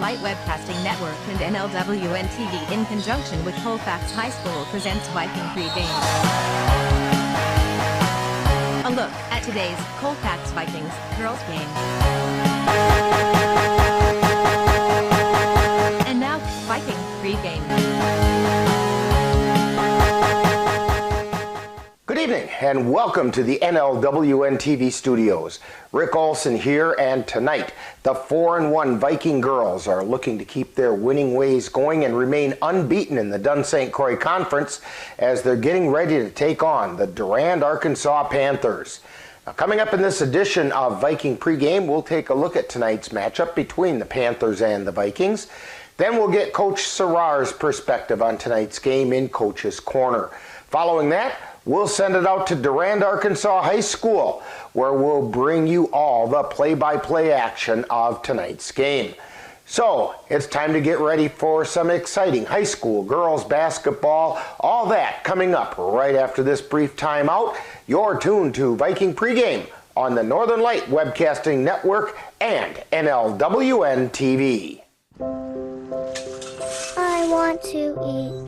Light Webcasting Network and NLWN-TV in conjunction with Colfax High School presents Viking Pregame. A look at today's Colfax Vikings girls game. And now, Viking Pregame. Good evening and welcome to the NLWN-TV studios. Rick Olson here, and tonight the 4-1 Viking girls are looking to keep their winning ways going and remain unbeaten in the Dun-St. Croix Conference as they're getting ready to take on the Durand-Arkansaw Panthers. Now, coming up in this edition of Viking Pregame, we'll take a look at tonight's matchup between the Panthers and the Vikings. Then we'll get Coach Sarar's perspective on tonight's game in Coach's Corner. Following that, we'll send it out to Durand-Arkansaw High School, where we'll bring you all the play-by-play action of tonight's game. So, it's time to get ready for some exciting high school girls basketball. All that coming up right after this brief timeout. You're tuned to Viking Pregame on the Northern Light Webcasting Network and NLWN-TV. I want to eat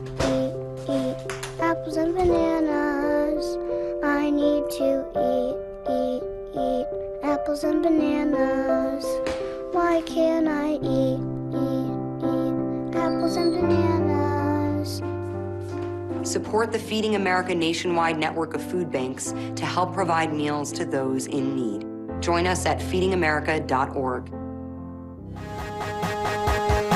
apples and bananas. I need to eat apples and bananas. Why can't I eat apples and bananas? Support the Feeding America nationwide network of food banks to help provide meals to those in need. Join us at feedingamerica.org.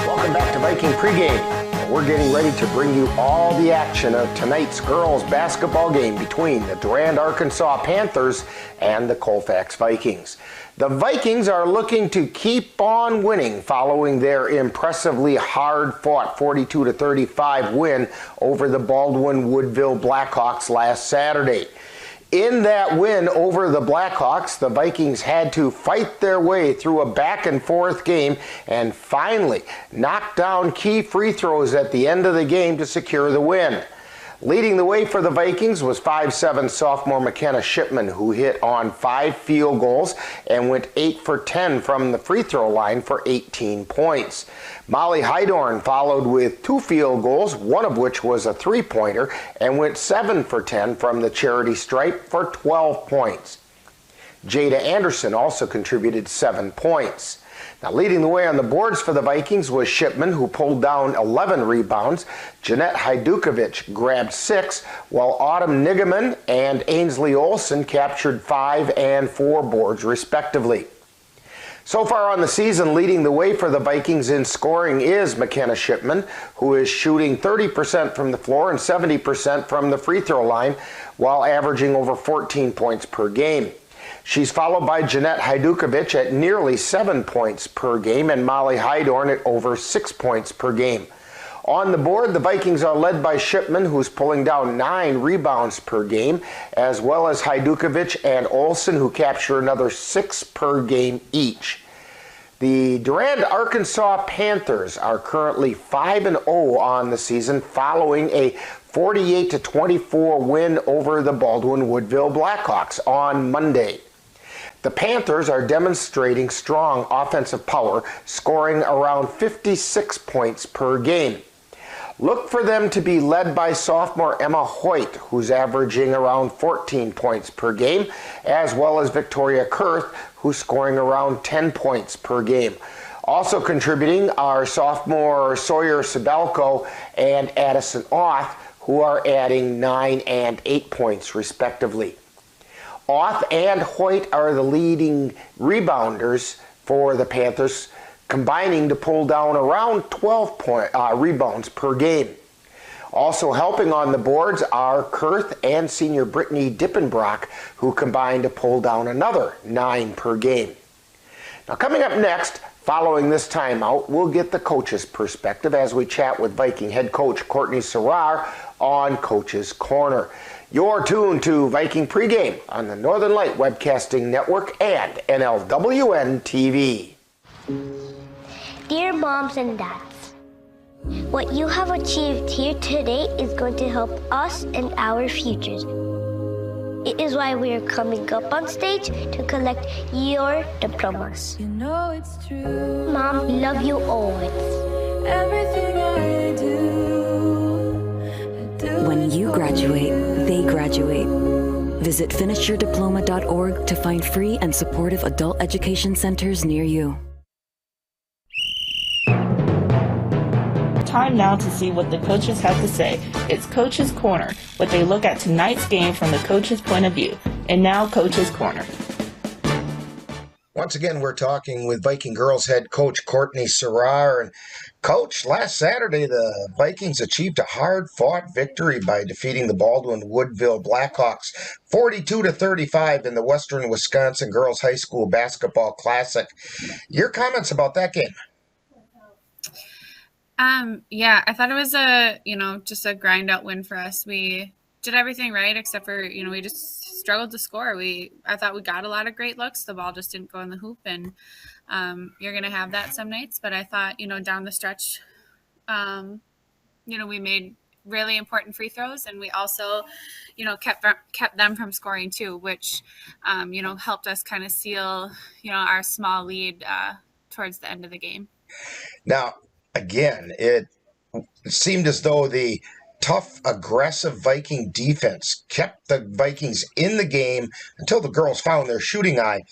Welcome back to Viking Pregame. We're getting ready to bring you all the action of tonight's girls basketball game between the Durand-Arkansaw Panthers and the Colfax Vikings. The Vikings are looking to keep on winning following their impressively hard-fought 42-35 win over the Baldwin-Woodville Blackhawks last Saturday. In that win over the Blackhawks, the Vikings had to fight their way through a back-and-forth game and finally knock down key free throws at the end of the game to secure the win. Leading the way for the Vikings was 5'7" sophomore McKenna Shipman, who hit on 5 field goals and went 8 for 10 from the free throw line for 18 points. Molly Hydorn followed with 2 field goals, one of which was a three-pointer, and went 7 for 10 from the charity stripe for 12 points. Jada Anderson also contributed 7 points. Now, leading the way on the boards for the Vikings was Shipman, who pulled down 11 rebounds. Jeanette Hajdukovic grabbed 6, while Autumn Nigaman and Ainsley Olson captured 5 and 4 boards, respectively. So far on the season, leading the way for the Vikings in scoring is McKenna Shipman, who is shooting 30% from the floor and 70% from the free throw line, while averaging over 14 points per game. She's followed by Jeanette Hajdukovic at nearly 7 points per game and Molly Hydorn at over 6 points per game. On the board, the Vikings are led by Shipman, who's pulling down 9 rebounds per game, as well as Hajdukovic and Olsen, who capture another 6 per game each. The Durand-Arkansaw Panthers are currently 5-0 on the season following a 48-24 win over the Baldwin-Woodville Blackhawks on Monday. The Panthers are demonstrating strong offensive power, scoring around 56 points per game. Look for them to be led by sophomore Emma Hoyt, who's averaging around 14 points per game, as well as Victoria Kurth, who's scoring around 10 points per game. Also contributing are sophomore Sawyer Sibelko and Addison Auth, who are adding 9 and 8 points respectively. Auth and Hoyt are the leading rebounders for the Panthers, combining to pull down around 12 rebounds per game. Also helping on the boards are Kurth and senior Brittany Dippenbrock, who combine to pull down another 9 per game. Now, coming up next, following this timeout, we'll get the coach's perspective as we chat with Viking head coach Courtney Sarar on Coach's Corner. You're tuned to Viking Pregame on the Northern Light Webcasting Network and NLWN-TV. Dear moms and dads, what you have achieved here today is going to help us and our futures. It is why we are coming up on stage to collect your diplomas. You know it's true. Mom, we love you always. Everything I do. When you graduate, they graduate. Visit finishyourdiploma.org to find free and supportive adult education centers near you. Time now to see what the coaches have to say. It's Coach's Corner, what they look at tonight's game from the coach's point of view. And now, Coach's Corner. Once again, we're talking with Viking girls head coach Courtney Serrar. And Coach, last Saturday, the Vikings achieved a hard-fought victory by defeating the Baldwin-Woodville Blackhawks 42-35 in the Western Wisconsin Girls High School Basketball Classic. Your comments about that game? Yeah, I thought it was just a grind out win for us. We did everything right except for, we just struggled to score. I thought we got a lot of great looks. The ball just didn't go in the hoop, and you're going to have that some nights. But I thought, down the stretch, we made really important free throws, and we also, kept them from scoring too, which, helped us kind of seal, our small lead towards the end of the game. Now, again, it seemed as though the tough, aggressive Viking defense kept the Vikings in the game until the girls found their shooting eye.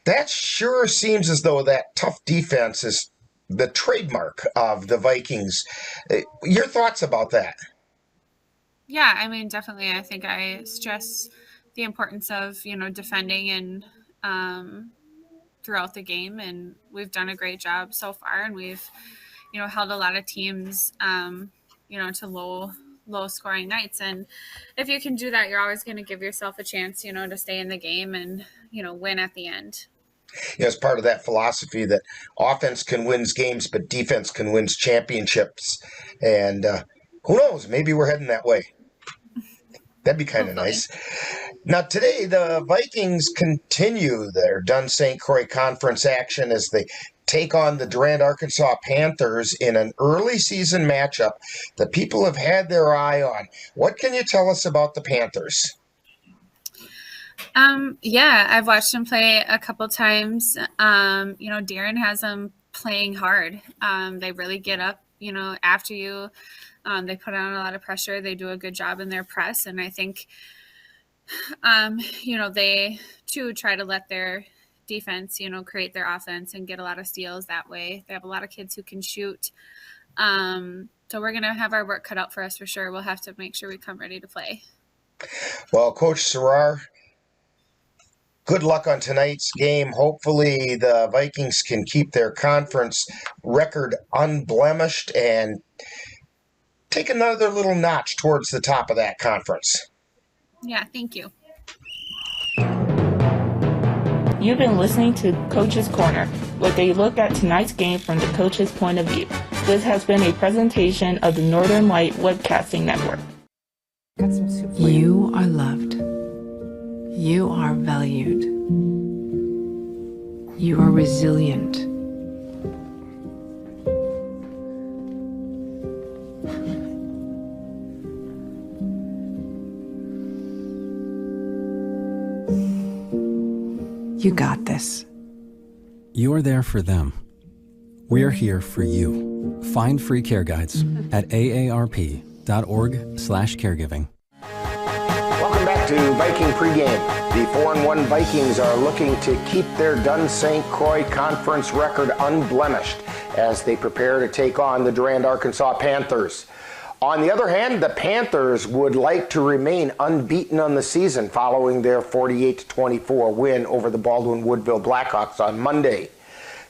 That sure seems as though that tough defense is the trademark of the Vikings. Your thoughts about that? Yeah, I mean, definitely. I think I stress the importance of, defending and throughout the game, and we've done a great job so far, and we've held a lot of teams, to low scoring nights. And if you can do that, you're always going to give yourself a chance, to stay in the game and, win at the end. It's part of that philosophy that offense can win games, but defense can win championships. And who knows, maybe we're heading that way. That'd be kind of nice. Now, today, the Vikings continue their Dunn St. Croix Conference action as they take on the Durand-Arkansaw Panthers in an early season matchup that people have had their eye on. What can you tell us about the Panthers? Yeah, I've watched them play a couple times. Darren has them playing hard. They really get up, after you. They put on a lot of pressure. They do a good job in their press. And I think, they too try to let their defense, create their offense and get a lot of steals that way. They have a lot of kids who can shoot. So we're going to have our work cut out for us for sure. We'll have to make sure we come ready to play. Well, Coach Serrar, good luck on tonight's game. Hopefully the Vikings can keep their conference record unblemished and take another little notch towards the top of that conference. Yeah, thank you. You've been listening to Coach's Corner, where they look at tonight's game from the coach's point of view. This has been a presentation of the Northern Light Webcasting Network. You are loved. You are valued. You are resilient. You got this. You're there for them. We're here for you. Find free care guides at aarp.org/caregiving. Welcome back to Viking Pregame. The 4-1 Vikings are looking to keep their Dunn St. Croix Conference record unblemished as they prepare to take on the Durand-Arkansaw Panthers. On the other hand, the Panthers would like to remain unbeaten on the season following their 48-24 win over the Baldwin-Woodville Blackhawks on Monday.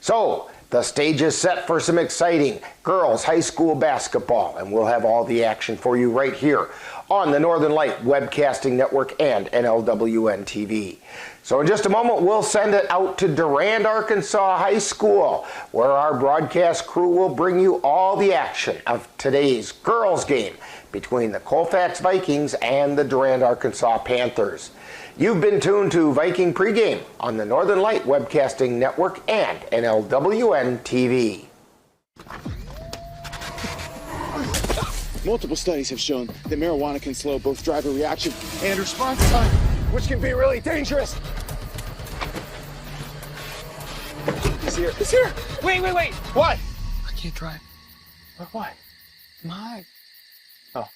So, the stage is set for some exciting girls high school basketball, and we'll have all the action for you right here on the Northern Light Webcasting Network and NLWN-TV. So in just a moment, we'll send it out to Durand-Arkansaw High School, where our broadcast crew will bring you all the action of today's girls' game between the Colfax Vikings and the Durand-Arkansaw Panthers. You've been tuned to Viking Pregame on the Northern Light Webcasting Network and NLWN-TV. Multiple studies have shown that marijuana can slow both driver reaction and response time. which can be really dangerous. He's here. He's here. Wait. What? I can't drive. What? My. Oh.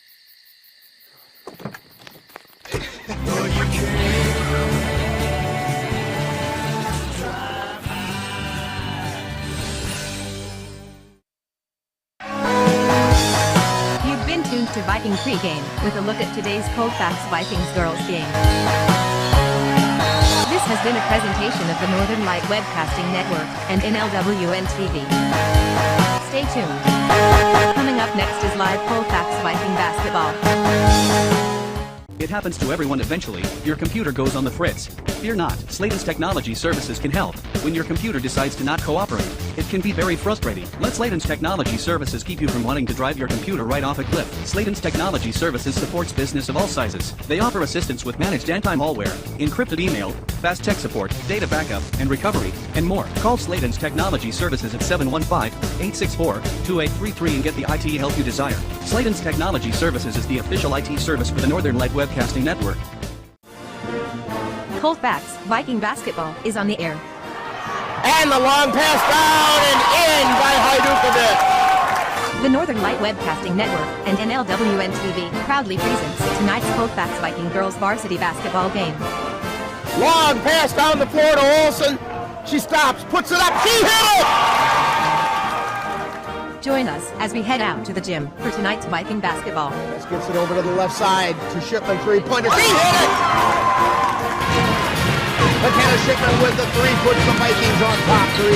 You've been tuned to Viking Pregame with a look at today's Colfax Vikings girls game. This has been a presentation of the Northern Light Webcasting Network and NLWN-TV. Stay tuned. Coming up next is live Colfax Viking basketball. It happens to everyone eventually. Your computer goes on the fritz. Fear not, Sladen's Technology Services can help. When your computer decides to not cooperate, it can be very frustrating. Let Sladen's Technology Services keep you from wanting to drive your computer right off a cliff. Sladen's Technology Services supports business of all sizes. They offer assistance with managed anti-malware, encrypted email, fast tech support, data backup, and recovery, and more. Call Sladen's Technology Services at 715-864-2833 and get the IT help you desire. Sladen's Technology Services is the official IT service for the Northern Light Webcasting Network. Colfax Viking basketball is on the air. And the long pass down and in by Hajdukovic. The Northern Light Webcasting Network and NLWN-TV proudly presents tonight's Colfax Viking girls varsity basketball game. Long pass down the floor to Olsen. She stops, puts it up, she hit it! Join us as we head out to the gym for tonight's Viking basketball. Let's get it over to the left side to Shipman, three-pointer. She hit it! McKenna Shipman with the three puts the Vikings on top, 3-2.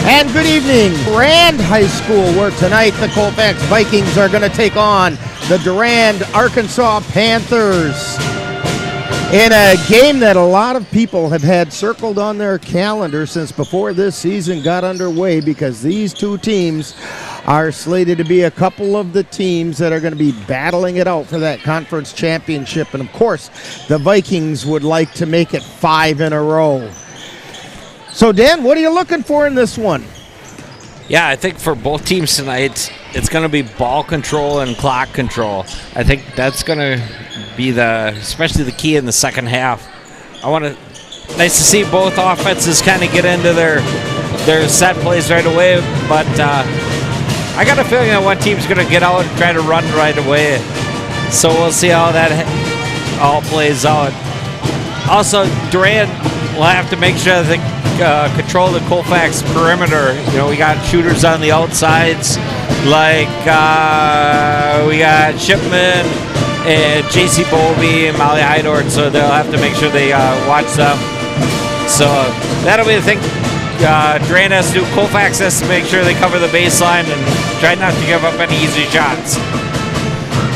And good evening, Durand High School, where tonight the Colfax Vikings are going to take on the Durand-Arkansaw Panthers in a game that a lot of people have had circled on their calendar since before this season got underway, because these two teams are slated to be a couple of the teams that are going to be battling it out for that conference championship. And of course, the Vikings would like to make it 5 in a row. So, Dan, what are you looking for in this one? Yeah, I think for both teams tonight, it's going to be ball control and clock control. I think that's going to be especially the key in the second half. Nice to see both offenses kind of get into their set plays right away, but I got a feeling that one team's going to get out and try to run right away. So we'll see how that all plays out. Also, Durand will have to make sure that they control the Colfax perimeter. You know, we got shooters on the outsides, like we got Shipman and J.C. Bowlby and Molly Hydort, so they'll have to make sure they watch them. So that'll be the thing Durand has to do. Colfax has to make sure they cover the baseline and try not to give up any easy shots.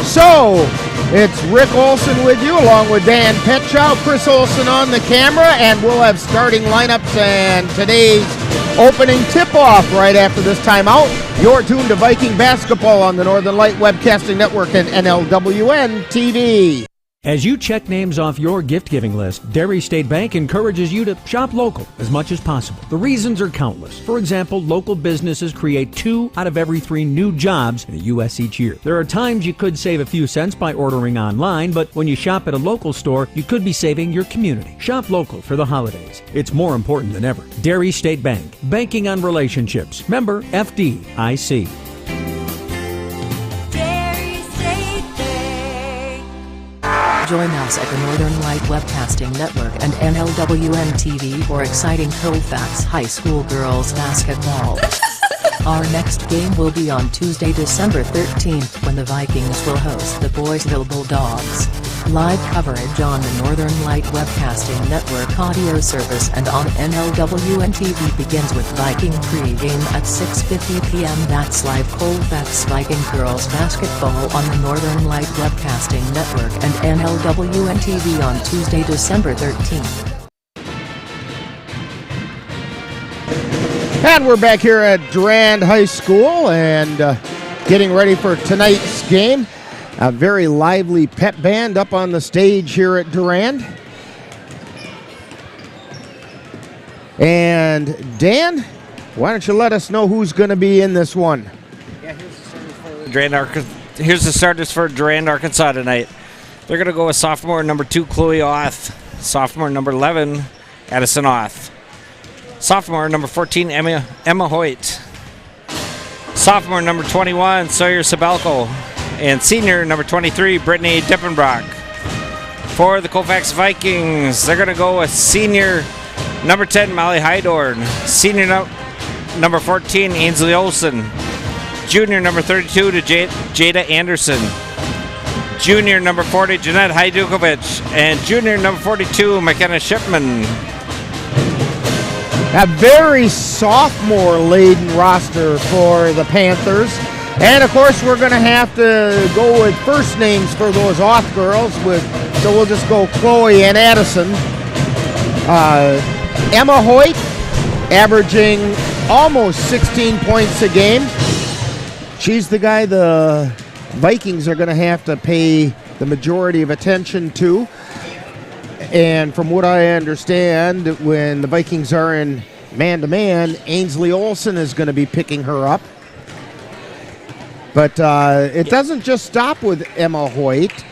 So, it's Rick Olson with you, along with Dan Petchow, Chris Olson on the camera, and we'll have starting lineups and today's opening tip-off right after this timeout. You're tuned to Viking basketball on the Northern Light Webcasting Network and NLWN-TV. As you check names off your gift-giving list, Derry State Bank encourages you to shop local as much as possible. The reasons are countless. For example, local businesses create 2 out of every 3 new jobs in the U.S. each year. There are times you could save a few cents by ordering online, but when you shop at a local store, you could be saving your community. Shop local for the holidays. It's more important than ever. Derry State Bank. Banking on relationships. Member FDIC. Join us at the Northern Light Webcasting Network and NLWN-TV for exciting Colfax High School girls basketball. Our next game will be on Tuesday, December 13th, when the Vikings will host the Boysville Bulldogs. Live coverage on the Northern Light Webcasting Network audio service and on NLWN-TV begins with Viking Pregame at 6:50 p.m. That's live Colfax Viking Girls Basketball on the Northern Light Webcasting Network and NLWN-TV on Tuesday, December 13th. And we're back here at Durand High School and getting ready for tonight's game. A very lively pep band up on the stage here at Durand. And Dan, Why don't you let us know who's going to be in this one? Here's the starters for Durand-Arkansaw tonight. They're going to go with sophomore number 2, Chloe Oth. Sophomore number 11, Addison Oth. Sophomore number 14, Emma Hoyt. Sophomore number 21, Sawyer Sabelko. And senior number 23, Brittany Dippenbrock. For the Colfax Vikings, they're going to go with senior number 10, Molly Hydorn. Senior number 14, Ainsley Olsen. Junior number 32 to Jada Anderson. Junior number 40, Jeanette Hajdukovic. And junior number 42, McKenna Shipman. A very sophomore-laden roster for the Panthers. And, of course, we're going to have to go with first names for those Oth girls. So we'll just go Chloe and Addison. Emma Hoyt, averaging almost 16 points a game. She's the guy the Vikings are going to have to pay the majority of attention to. And from what I understand, when the Vikings are in man-to-man, Ainsley Olsen is going to be picking her up. But it doesn't just stop with Emma Hoyt.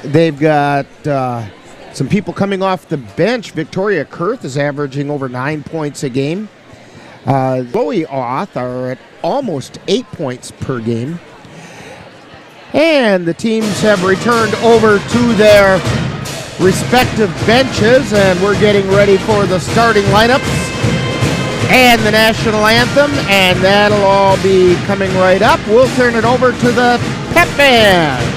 They've got some people coming off the bench. Victoria Kurth is averaging over 9 points a game. Chloe Oth are at almost 8 points per game. And the teams have returned over to their respective benches, and we're getting ready for the starting lineups and the national anthem, and that'll all be coming right up. We'll turn it over to the pep band.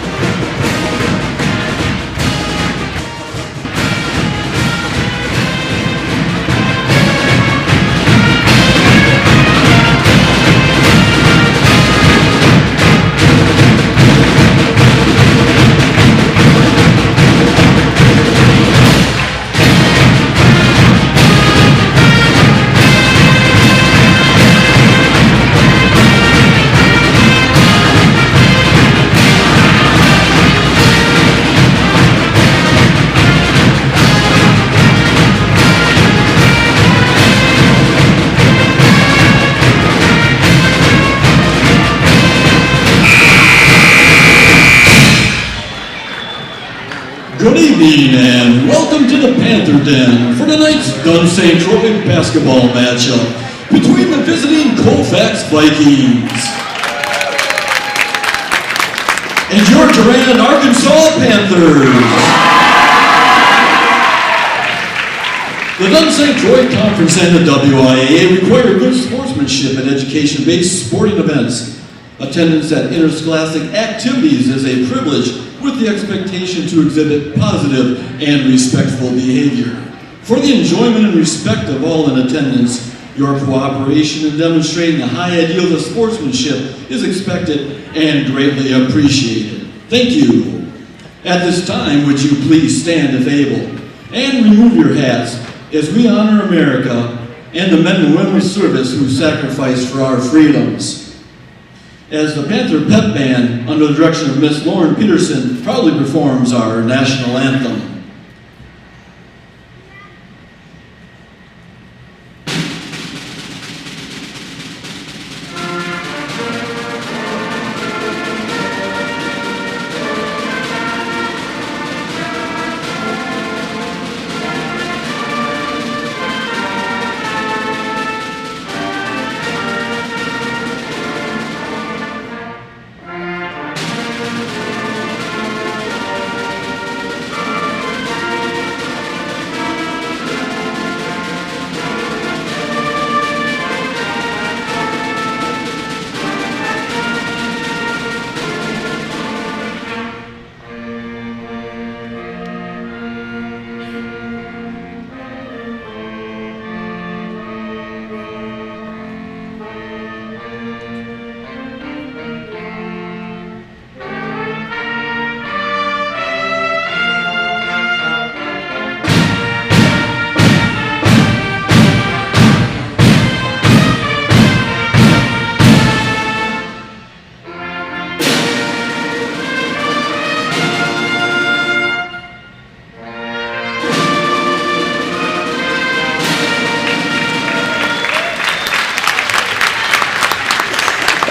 Good evening and welcome to the Panther Den for tonight's Dunsane Trophy basketball matchup between the visiting Colfax Vikings and your Durand-Arkansaw Panthers. The Dunsane Troy Conference and the WIAA require good sportsmanship and education-based sporting events. Attendance at interscholastic activities is a privilege with the expectation to exhibit positive and respectful behavior. For the enjoyment and respect of all in attendance, your cooperation in demonstrating the high ideals of sportsmanship is expected and greatly appreciated. Thank you. At this time, would you please stand if able and remove your hats as we honor America and the men and women of service who sacrificed for our freedoms. As the Panther Pep Band, under the direction of Miss Lauren Peterson, proudly performs our national anthem.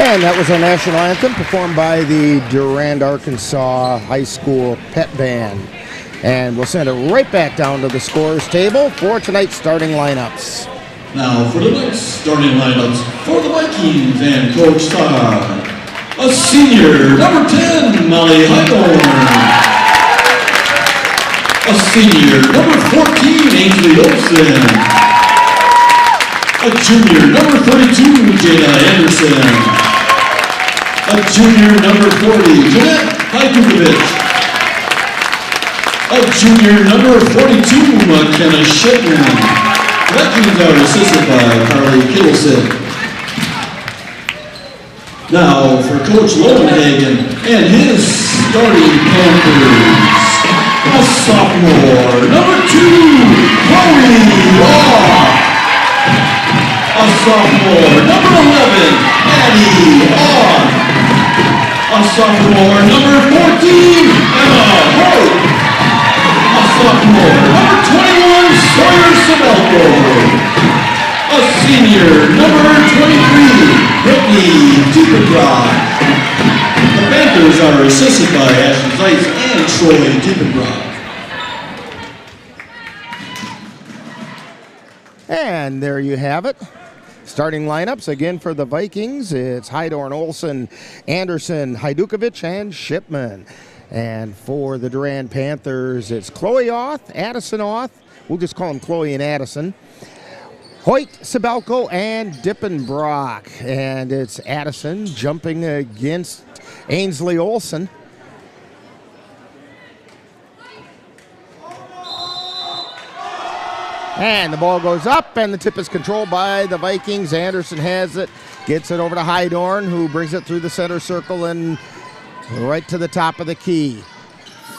And that was our national anthem performed by the Durand-Arkansaw High School Pet Band. And we'll send it right back down to the scorers table for tonight's starting lineups. Now for tonight's starting lineups for the Vikings and Coach Star. A senior, number 10, Molly Heidorn. A senior, number 14, Ainsley Olsen. A junior, number 32, Jada Anderson. A junior, number 40, Jeanette Hajdukovic. A junior, number 42, McKenna Shipman. Vikings are assisted by Carly Kittleson. Now for Coach Lowenhagen and his starting Panthers. A sophomore, number 2, Chloe Law. A sophomore, number 11, Addie Aug. A sophomore, number 14, Emma Hope. A sophomore, number 21, Sawyer Sabelko. A senior, number 23, Brittany Diependrock. The Panthers are assisted by Ashley Zeitz and Troy Diependrock. And there you have it. Starting lineups again for the Vikings. It's Heidorn, Olsen, Anderson, Hajdukovic, and Shipman. And for the Durand Panthers, it's Chloe Auth, Addison Auth. We'll just call them Chloe and Addison. Hoyt, Sabelko, and Dippenbrock. And it's Addison jumping against Ainsley Olsen. And the ball goes up, and the tip is controlled by the Vikings. Anderson has it, gets it over to Heidorn, who brings it through the center circle and right to the top of the key.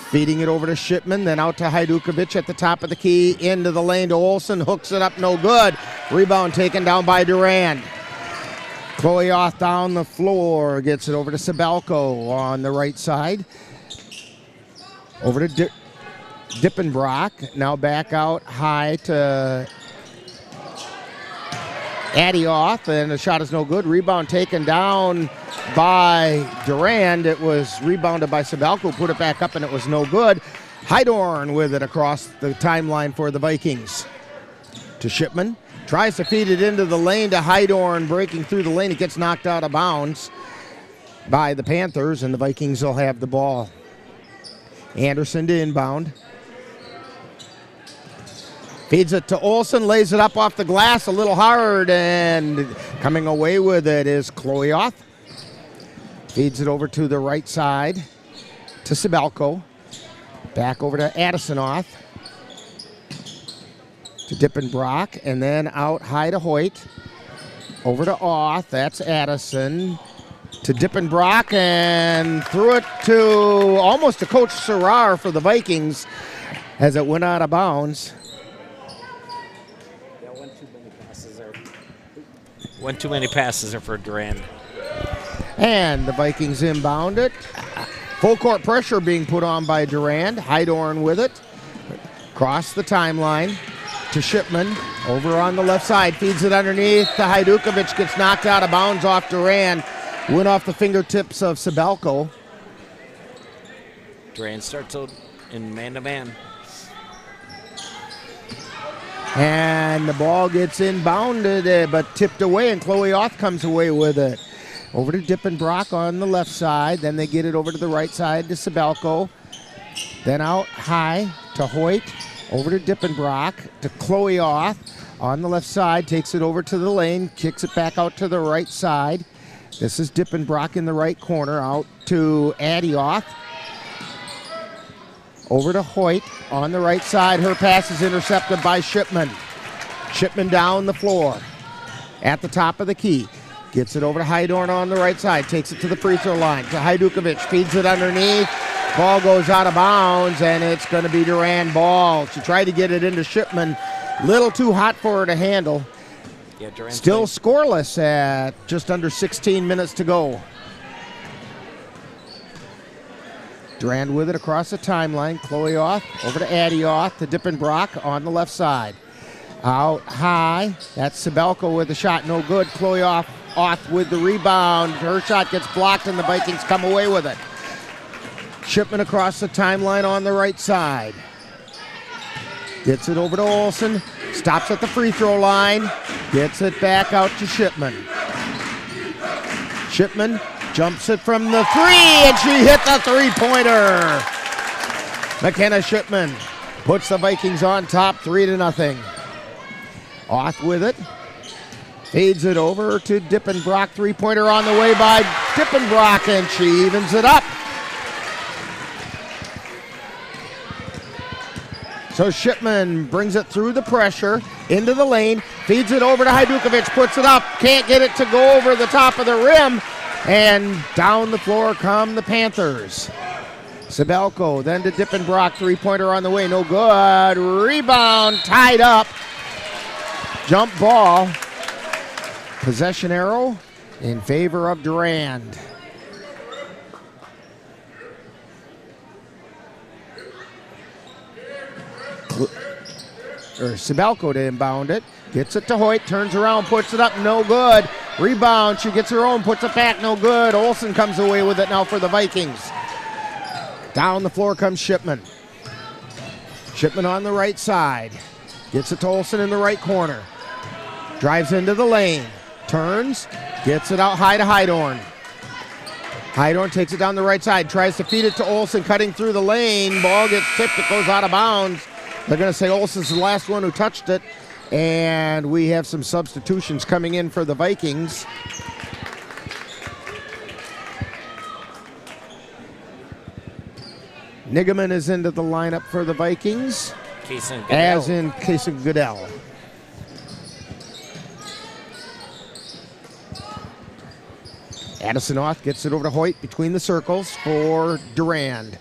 Feeding it over to Shipman, then out to Hajdukovic at the top of the key, into the lane to Olsen, hooks it up, no good. Rebound taken down by Durand. Chloe Auth down the floor, gets it over to Sabelko on the right side. Over to Dippenbrock, now back out high to Addie Auth, and the shot is no good. Rebound taken down by Durand. It was rebounded by Sabelko, put it back up, and it was no good. Heidorn with it across the timeline for the Vikings. To Shipman, tries to feed it into the lane to Heidorn, breaking through the lane. It gets knocked out of bounds by the Panthers, and the Vikings will have the ball. Anderson to inbound. Feeds it to Olsen, lays it up off the glass a little hard, and coming away with it is Chloe Auth. Feeds it over to the right side to Sabelko. Back over to Addison Auth. To Dippenbrock, and then out high to Hoyt. Over to Auth, that's Addison. To Dippenbrock, and threw it to almost to Coach Serrar for the Vikings as it went out of bounds. One too many passes are for Durand. And the Vikings inbound it. Full court pressure being put on by Durand. Heidorn with it. Across the timeline to Shipman. Over on the left side. Feeds it underneath to Hajdukovic. Gets knocked out of bounds off Durand. Went off the fingertips of Sabelko. Durand starts out in man-to-man. And the ball gets inbounded, but tipped away, and Chloe Auth comes away with it. Over to Dippenbrock on the left side. Then they get it over to the right side to Sabelko. Then out high to Hoyt. Over to Dippenbrock to Chloe Auth on the left side. Takes it over to the lane. Kicks it back out to the right side. This is Dippenbrock in the right corner. Out to Addie Auth. Over to Hoyt on the right side. Her pass is intercepted by Shipman. Shipman down the floor at the top of the key. Gets it over to Heidorn on the right side. Takes it to the free throw line. To Hajdukovic. Feeds it underneath. Ball goes out of bounds, and it's going to be Durand ball. She tried to get it into Shipman. Little too hot for her to handle. Yeah, Still scoreless at just under 16 minutes to go. Durand with it across the timeline. Chloe Auth over to Addie Auth to Dippenbrock on the left side. Out high. That's Sabelko with the shot. No good. Chloe Auth Oth with the rebound. Her shot gets blocked, and the Vikings come away with it. Shipman across the timeline on the right side. Gets it over to Olsen. Stops at the free throw line. Gets it back out to Shipman. Shipman jumps it from the three, and she hit the three-pointer. McKenna Shipman puts the Vikings on top 3-0. Oth with it. Feeds it over to Dippenbrock. Three-pointer on the way by Dippenbrock, and she evens it up. So Shipman brings it through the pressure, into the lane, feeds it over to Hajdukovic, puts it up, can't get it to go over the top of the rim, and down the floor come the Panthers. Sabelko, then to Dippenbrock, three-pointer on the way, no good. Rebound, tied up. Jump ball. Possession arrow in favor of Durand. Sabelko to inbound it. Gets it to Hoyt, turns around, puts it up, no good. Rebound, she gets her own, puts it back, no good. Olsen comes away with it now for the Vikings. Down the floor comes Shipman. Shipman on the right side. Gets it to Olsen in the right corner. Drives into the lane. Turns, gets it out high to Hydorn. Hydorn takes it down the right side, tries to feed it to Olsen, cutting through the lane. Ball gets tipped, it goes out of bounds. They're going to say Olsen's the last one who touched it. And we have some substitutions coming in for the Vikings. Nigaman is into the lineup for the Vikings. As in Kason Goodell. Addison Oth gets it over to Hoyt between the circles for Durand.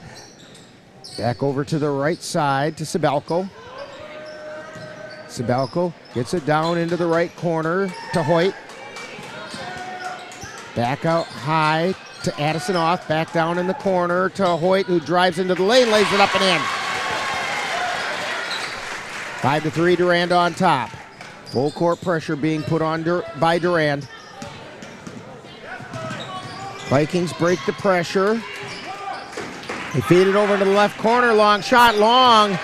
Back over to the right side to Sabelko. Sabelko gets it down into the right corner to Hoyt. Back out high to Addison Oth. Back down in the corner to Hoyt, who drives into the lane, lays it up and in. 5-3, Durand on top. Full court pressure being put on by Durand. Vikings break the pressure. They feed it over to the left corner. Long shot, long.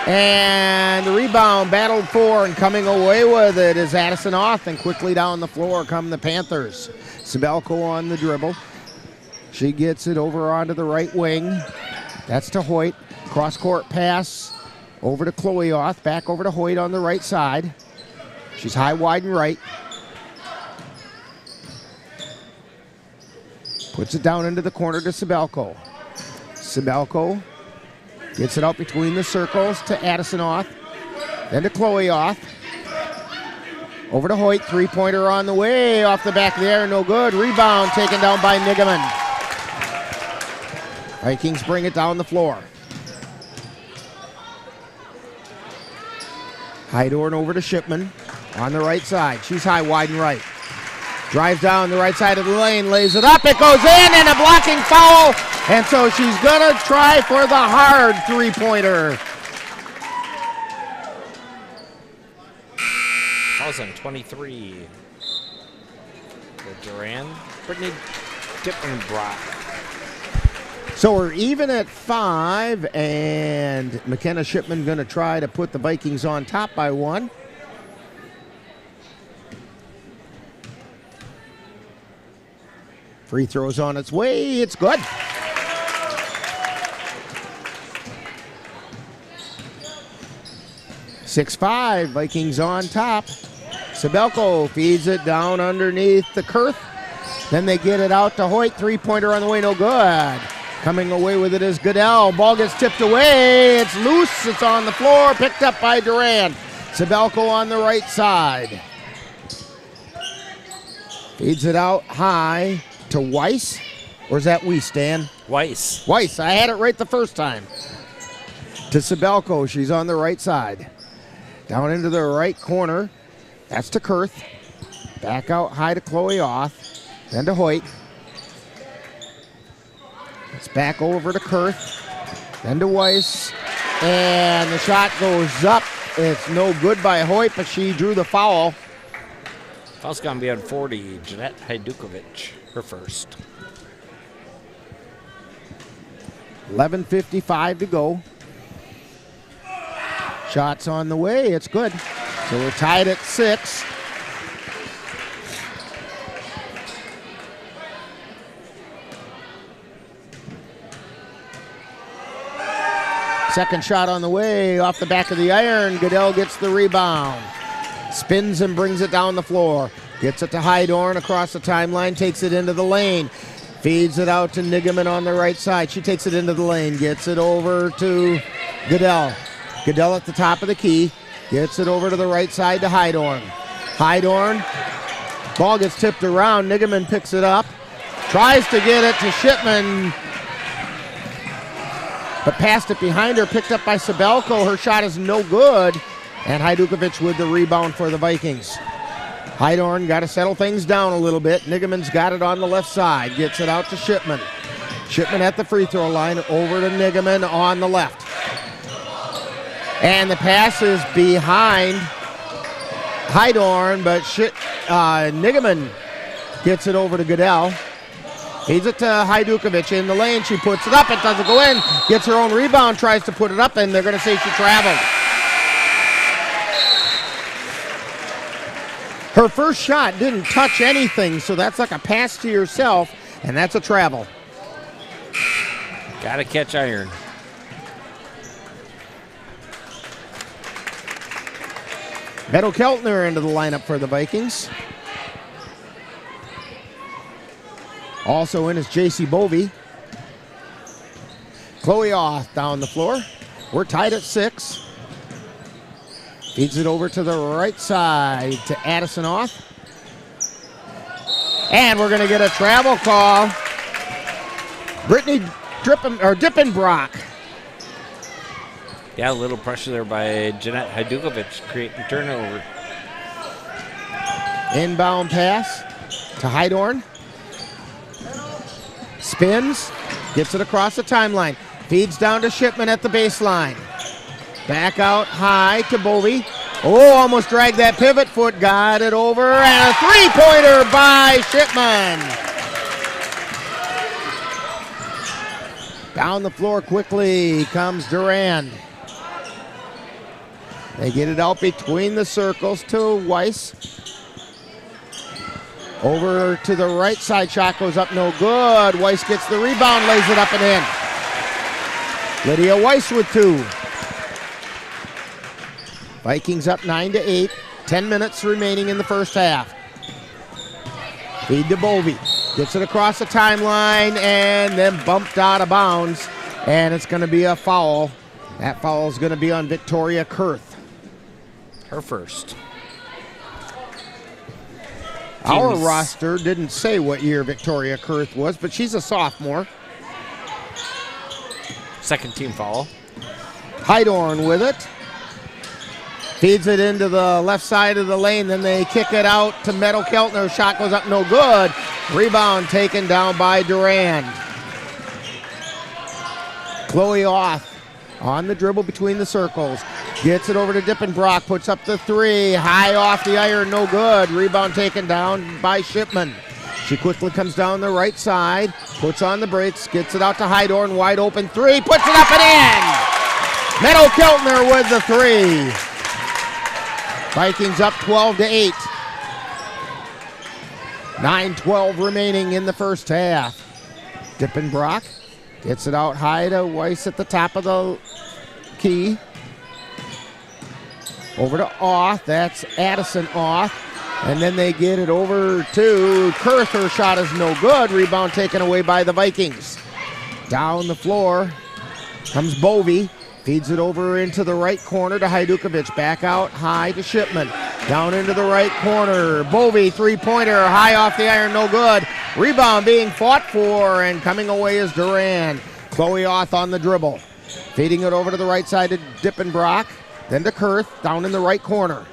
And the rebound battled for, and coming away with it is Addison Oth, and quickly down the floor come the Panthers. Sabelko on the dribble. She gets it over onto the right wing. That's to Hoyt. Cross-court pass over to Chloe Oth. Back over to Hoyt on the right side. She's high, wide, and right. Puts it down into the corner to Sabelko. Sabelko gets it out between the circles to Addison Oth. Then to Chloe Oth. Over to Hoyt. Three-pointer on the way. Off the back there. No good. Rebound taken down by Nigaman. Vikings bring it down the floor. Hydorn over to Shipman on the right side. She's high, wide, and right. Drives down the right side of the lane, lays it up, it goes in, and a blocking foul. And so she's gonna try for the hard three-pointer. 2023. For Durand, Brittany Dippenbrock. So we're even at 5, and McKenna Shipman gonna try to put the Vikings on top by 1. Free throw's on its way. It's good. (6-5). Vikings on top. Sabelko feeds it down underneath the Kurth. Then they get it out to Hoyt. Three-pointer on the way. No good. Coming away with it is Goodell. Ball gets tipped away. It's loose. It's on the floor. Picked up by Durand. Sabelko on the right side. Feeds it out high to Weiss, or is that Weiss, Dan? Weiss. Weiss, I had it right the first time. To Sabelko, she's on the right side. Down into the right corner, that's to Kurth. Back out high to Chloe Oth, then to Hoyt. It's back over to Kurth, then to Weiss, and the shot goes up. It's no good by Hoyt, but she drew the foul. Foul's going to be on 40. Jeanette Hajdukovic, her first. 11:55 to go. Shots on the way. It's good. So we're tied at 6. Second shot on the way, off the back of the iron. Goodell gets the rebound. Spins and brings it down the floor. Gets it to Hydorn across the timeline, takes it into the lane. Feeds it out to Nigaman on the right side. She takes it into the lane, gets it over to Goodell. Goodell at the top of the key, gets it over to the right side to Hydorn. Hydorn, ball gets tipped around. Nigaman picks it up, tries to get it to Shipman, but passed it behind her, picked up by Sabelko. Her shot is no good, and Hajdukovic with the rebound for the Vikings. Hydorn got to settle things down a little bit. Nigaman's got it on the left side, gets it out to Shipman. Shipman at the free throw line, over to Nigaman on the left. And the pass is behind Hydorn, but Nigaman gets it over to Goodell. Feeds it to Hajdukovic in the lane. She puts it up. It doesn't go in. Gets her own rebound, tries to put it up, and they're going to say she traveled. Her first shot didn't touch anything, so that's like a pass to yourself, and that's a travel. Got to catch iron. Meadow Keltner into the lineup for the Vikings. Also in is J.C. Bovey. Chloe Oth down the floor. We're tied at 6. Feeds it over to the right side to Addison Oth. And we're going to get a travel call. Brittany Dippenbrock. Yeah, a little pressure there by Jeanette Hajdukovic, creating turnover. Inbound pass to Hydorn. Spins, gets it across the timeline. Feeds down to Shipman at the baseline. Back out high to Bovey. Oh, almost dragged that pivot foot. Got it over. And a three-pointer by Shipman. Down the floor quickly comes Durand. They get it out between the circles to Weiss. Over to the right side. Shot goes up, no good. Weiss gets the rebound, lays it up and in. Lydia Weiss with 2. Vikings up 9-8. 10 minutes remaining in the first half. Feed to Bovey. Gets it across the timeline and then bumped out of bounds. And it's going to be a foul. That foul is going to be on Victoria Kurth. Her first. Our roster didn't say what year Victoria Kurth was, but she's a sophomore. Second team foul. Hydorn with it. Feeds it into the left side of the lane, then they kick it out to Meadow Keltner. Shot goes up, no good. Rebound taken down by Durand. Chloe Oth on the dribble between the circles. Gets it over to Dippenbrock, puts up the 3. High off the iron, no good. Rebound taken down by Shipman. She quickly comes down the right side, puts on the brakes, gets it out to Hydorn, wide open 3, puts it up and in! Meadow Keltner with the 3. Vikings up 12-8. 9:12 remaining in the first half. Dippenbrock gets it out high to Weiss at the top of the key. Over to Oth. That's Addison Oth. And then they get it over to Kurth. Her shot is no good. Rebound taken away by the Vikings. Down the floor comes Bovey. Feeds it over into the right corner to Hajdukovic. Back out high to Shipman. Down into the right corner. Bovey, three-pointer, high off the iron, no good. Rebound being fought for, and coming away is Durand. Chloe Oth on the dribble. Feeding it over to the right side to Dippenbrock. Then to Kurth, down in the right corner.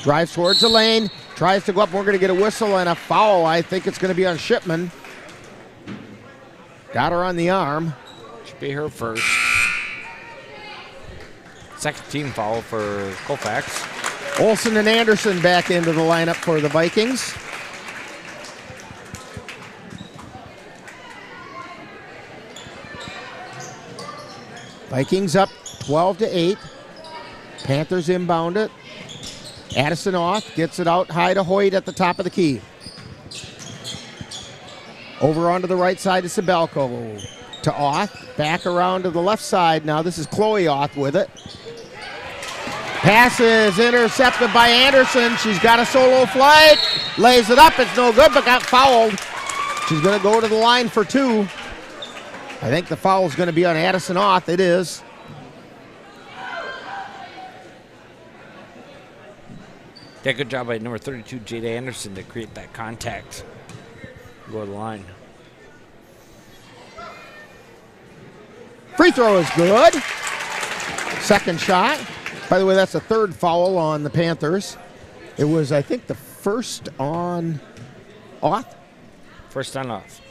Drives towards the lane. Tries to go up. We're going to get a whistle and a foul. I think it's going to be on Shipman. Got her on the arm. Should be her first. Second team foul for Colfax. Olsen and Anderson back into the lineup for the Vikings. Vikings up 12-8. Panthers inbound it. Addison Oth gets it out high to Hoyt at the top of the key. Over onto the right side to Sabelko. To Oth. Back around to the left side. Now this is Chloe Oth with it. Pass is intercepted by Anderson. She's got a solo flight. Lays it up. It's no good, but got fouled. She's going to go to the line for 2. I think the foul is going to be on Addison Oth. It is. Yeah, good job by number 32, Jada Anderson, to create that contact. Go to the line. Free throw is good. Second shot. By the way, that's the third foul on the Panthers. It was, I think, the first on Oth. First on Oth.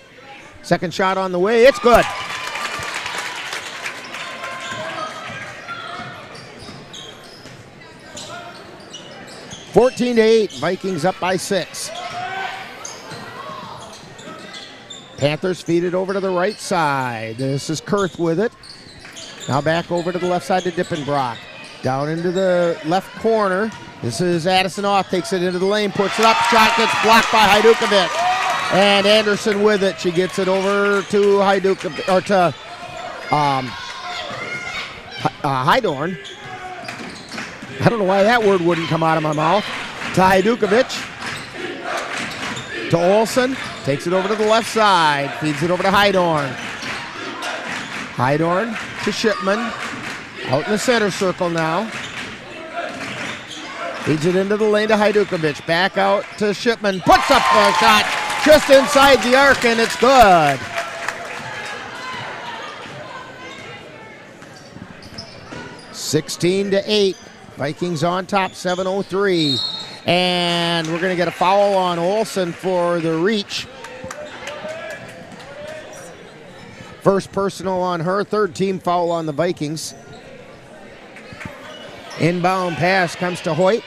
Second shot on the way. It's good. (14-8). Vikings up by 6. Panthers feed it over to the right side. This is Kurth with it. Now back over to the left side to Dippenbrock. Down into the left corner. This is Addison Oth. Takes it into the lane. Puts it up. Shot gets blocked by Hajdukovic. And Anderson with it. She gets it over to Hajdukovic, or to Hydorn. I don't know why that word wouldn't come out of my mouth. To Hajdukovic. To Olsen. Takes it over to the left side. Feeds it over to Hydorn. Hydorn to Shipman. Out in the center circle now. Feeds it into the lane to Hajdukovic. Back out to Shipman. Puts up a shot just inside the arc, and it's good. (16-8). Vikings on top, 7:03. And we're going to get a foul on Olsen for the reach. First personal on her, third team foul on the Vikings. Inbound pass comes to Hoyt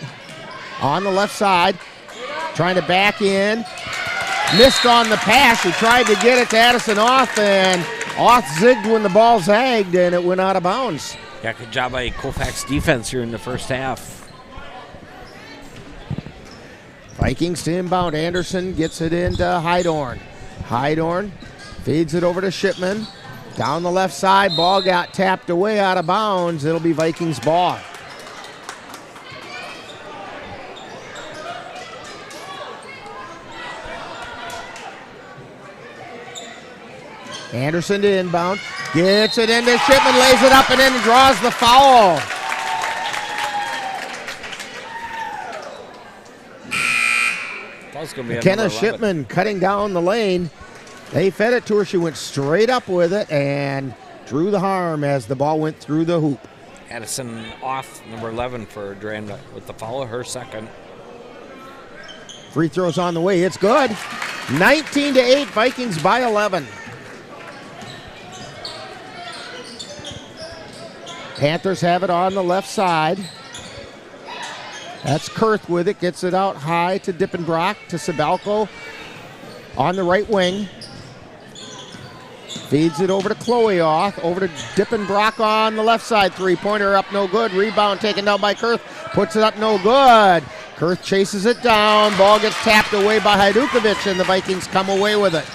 on the left side. Trying to back in. Missed on the pass. He tried to get it to Addison Oth, and Oth zigged when the ball zagged, and it went out of bounds. Yeah, good job by Colfax defense here in the first half. Vikings to inbound. Anderson gets it into Hydorn. Hydorn feeds it over to Shipman. Down the left side, ball got tapped away out of bounds. It'll be Vikings ball. Anderson to inbound. Gets it into Shipman, lays it up, and then draws the foul. McKenna Shipman cutting down the lane. They fed it to her. She went straight up with it and drew the harm as the ball went through the hoop. Addison Oth, number 11 for Durand with the foul, her second. Free throws on the way. It's good. 19-8, Vikings by 11. Panthers have it on the left side. That's Kurth with it. Gets it out high to Dippenbrock, to Sabelko on the right wing. Feeds it over to Chloe Oth, over to Dippenbrock on the left side. Three-pointer up, no good. Rebound taken down by Kurth. Puts it up, no good. Kurth chases it down. Ball gets tapped away by Hajdukovic, and the Vikings come away with it.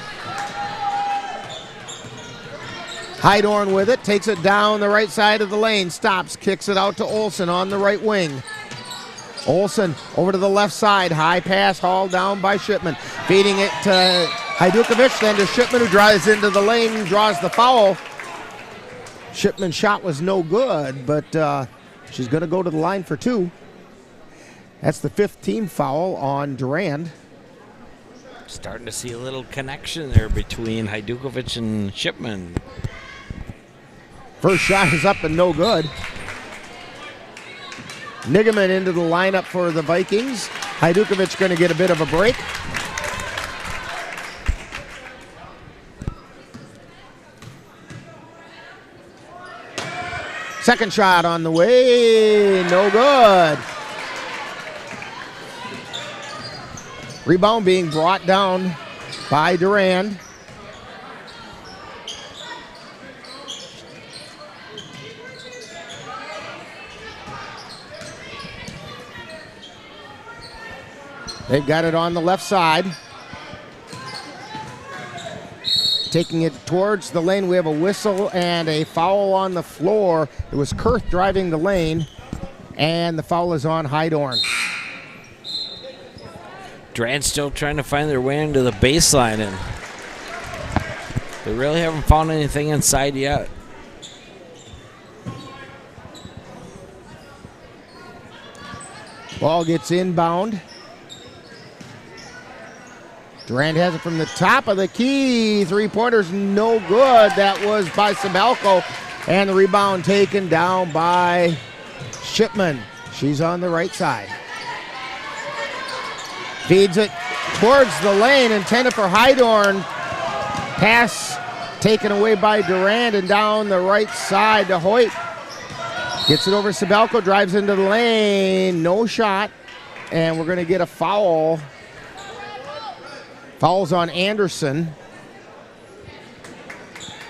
Hydorn with it, takes it down the right side of the lane, stops, kicks it out to Olsen on the right wing. Olsen over to the left side, high pass hauled down by Shipman. Feeding it to Hajdukovic, then to Shipman, who drives into the lane, draws the foul. Shipman's shot was no good, but she's going to go to the line for 2. That's the 5th team foul on Durand. Starting to see a little connection there between Hajdukovic and Shipman. First shot is up and no good. Nigaman into the lineup for the Vikings. Hajdukovic going to get a bit of a break. Second shot on the way, no good. Rebound being brought down by Durand. They've got it on the left side. Taking it towards the lane, we have a whistle and a foul on the floor. It was Kurth driving the lane, and the foul is on Hydorn. Durand still trying to find their way into the baseline, and they really haven't found anything inside yet. Ball gets inbound. Durand has it from the top of the key. Three-pointer's no good. That was by Sabalco. And the rebound taken down by Shipman. She's on the right side. Feeds it towards the lane, intended for Hydorn. Pass taken away by Durand and down the right side to Hoyt. Gets it over to Sabalco, drives into the lane. No shot. And we're going to get a foul. Foul's on Anderson.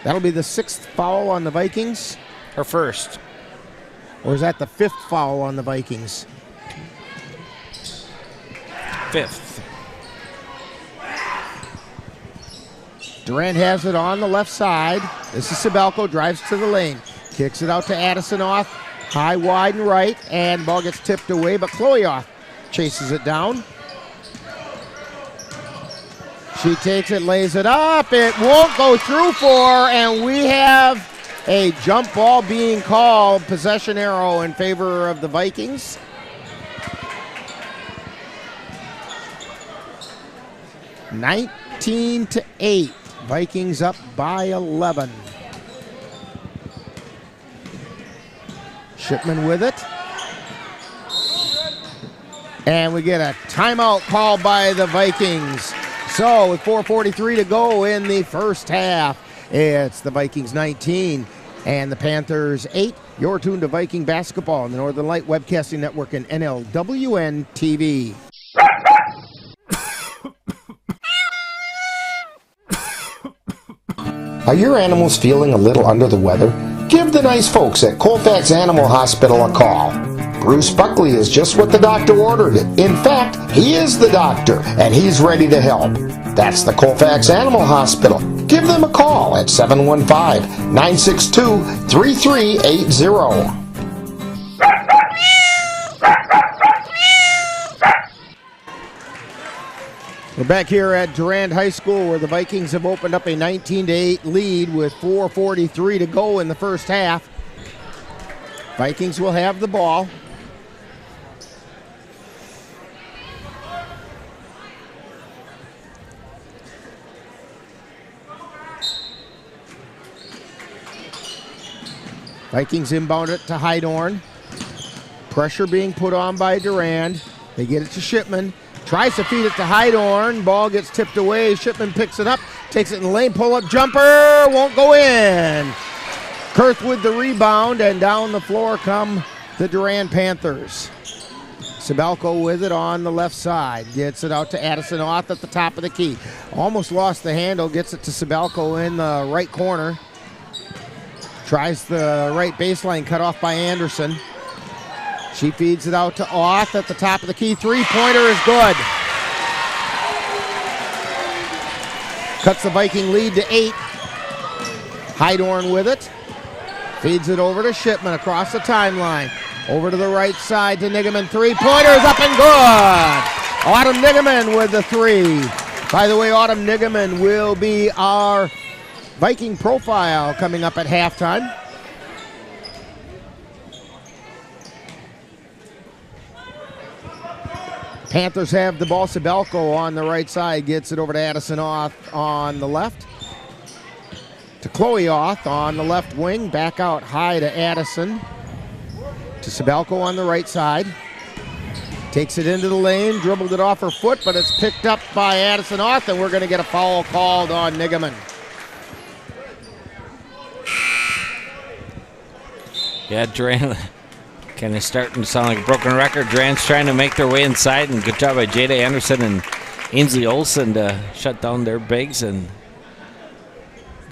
That'll be the 6th foul on the Vikings. Her first. Or is that the 5th foul on the Vikings? 5th. Durand has it on the left side. This is Sabalco, drives to the lane. Kicks it out to Addison Oth. High, wide, and right. And ball gets tipped away, but Chloe Oth chases it down. She takes it, lays it up. It won't go through for her, and we have a jump ball being called. Possession arrow in favor of the Vikings. (19-8). Vikings up by 11. Shipman with it. And we get a timeout called by the Vikings. So with 4:43 to go in the first half, it's the Vikings 19 and the Panthers 8. You're tuned to Viking basketball on the Northern Light Webcasting Network and NLWN-TV. Are your animals feeling a little under the weather? Give the nice folks at Colfax Animal Hospital a call. Bruce Buckley is just what the doctor ordered. In fact, he is the doctor, and he's ready to help. That's the Colfax Animal Hospital. Give them a call at 715-962-3380. We're back here at Durand High School where the Vikings have opened up a 19-8 lead with 4:43 to go in the first half. Vikings will have the ball. Vikings inbound it to Hydorn. Pressure being put on by Durand. They get it to Shipman. Tries to feed it to Hydorn. Ball gets tipped away. Shipman picks it up. Takes it in the lane. Pull-up jumper. Won't go in. Kurth with the rebound. And down the floor come the Durand Panthers. Sabalco with it on the left side. Gets it out to Addison Oth at the top of the key. Almost lost the handle. Gets it to Sabalco in the right corner. Tries the right baseline, cut off by Anderson. She feeds it out to Oth at the top of the key. Three-pointer is good. Cuts the Viking lead to 8. Hydorn with it. Feeds it over to Shipman across the timeline. Over to the right side to Nigaman. Three-pointer is up and good. Autumn Nigaman with the 3. By the way, Autumn Nigaman will be our Viking profile coming up at halftime. Panthers have the ball. Sabalco on the right side gets it over to Addison Oth on the left. To Chloe Oth on the left wing. Back out high to Addison. To Sabalco on the right side. Takes it into the lane. Dribbled it off her foot, but it's picked up by Addison Oth, and we're going to get a foul called on Nigaman. Yeah, Durand kind of starting to sound like a broken record. Durand's trying to make their way inside, and good job by Jada Anderson and Ainsley Olsen to shut down their bigs and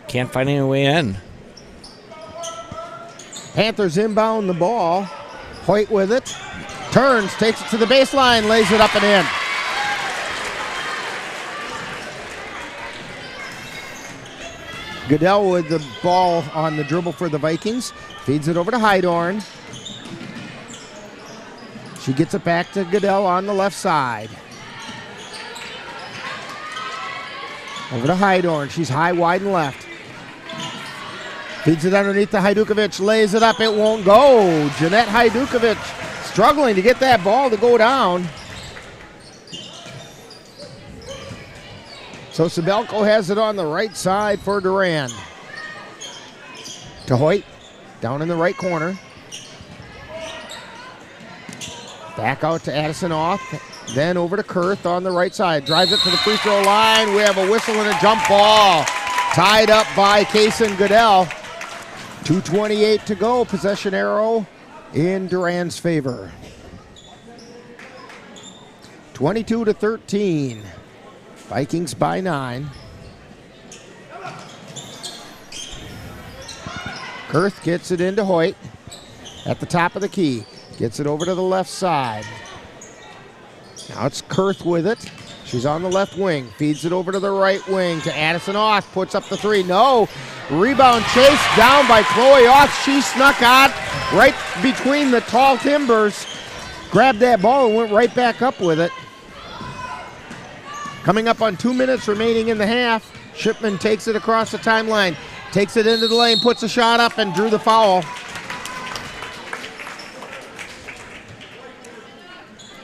can't find any way in. Panthers inbound the ball. Hoyt with it. Turns, takes it to the baseline, lays it up and in. Goodell with the ball on the dribble for the Vikings. Feeds it over to Hydorn. She gets it back to Goodell on the left side. Over to Hydorn. She's high, wide, and left. Feeds it underneath to Hajdukovic. Lays it up. It won't go. Jeanette Hajdukovic struggling to get that ball to go down. So Sabelko has it on the right side for Durand. To Hoyt. Down in the right corner. Back out to Addison Oth. Then over to Kurth on the right side. Drives it to the free throw line. We have a whistle and a jump ball. Tied up by Kaysen Goodell. 2:28 to go. Possession arrow in Durand's favor. 22-13. Vikings by 9. Kurth gets it into Hoyt at the top of the key. Gets it over to the left side. Now it's Kurth with it. She's on the left wing. Feeds it over to the right wing to Addison Oth. Puts up the three. No. Rebound chase down by Chloe Oth. She snuck out right between the tall timbers. Grabbed that ball and went right back up with it. Coming up on 2 minutes remaining in the half. Shipman takes it across the timeline. Takes it into the lane. Puts a shot up and drew the foul.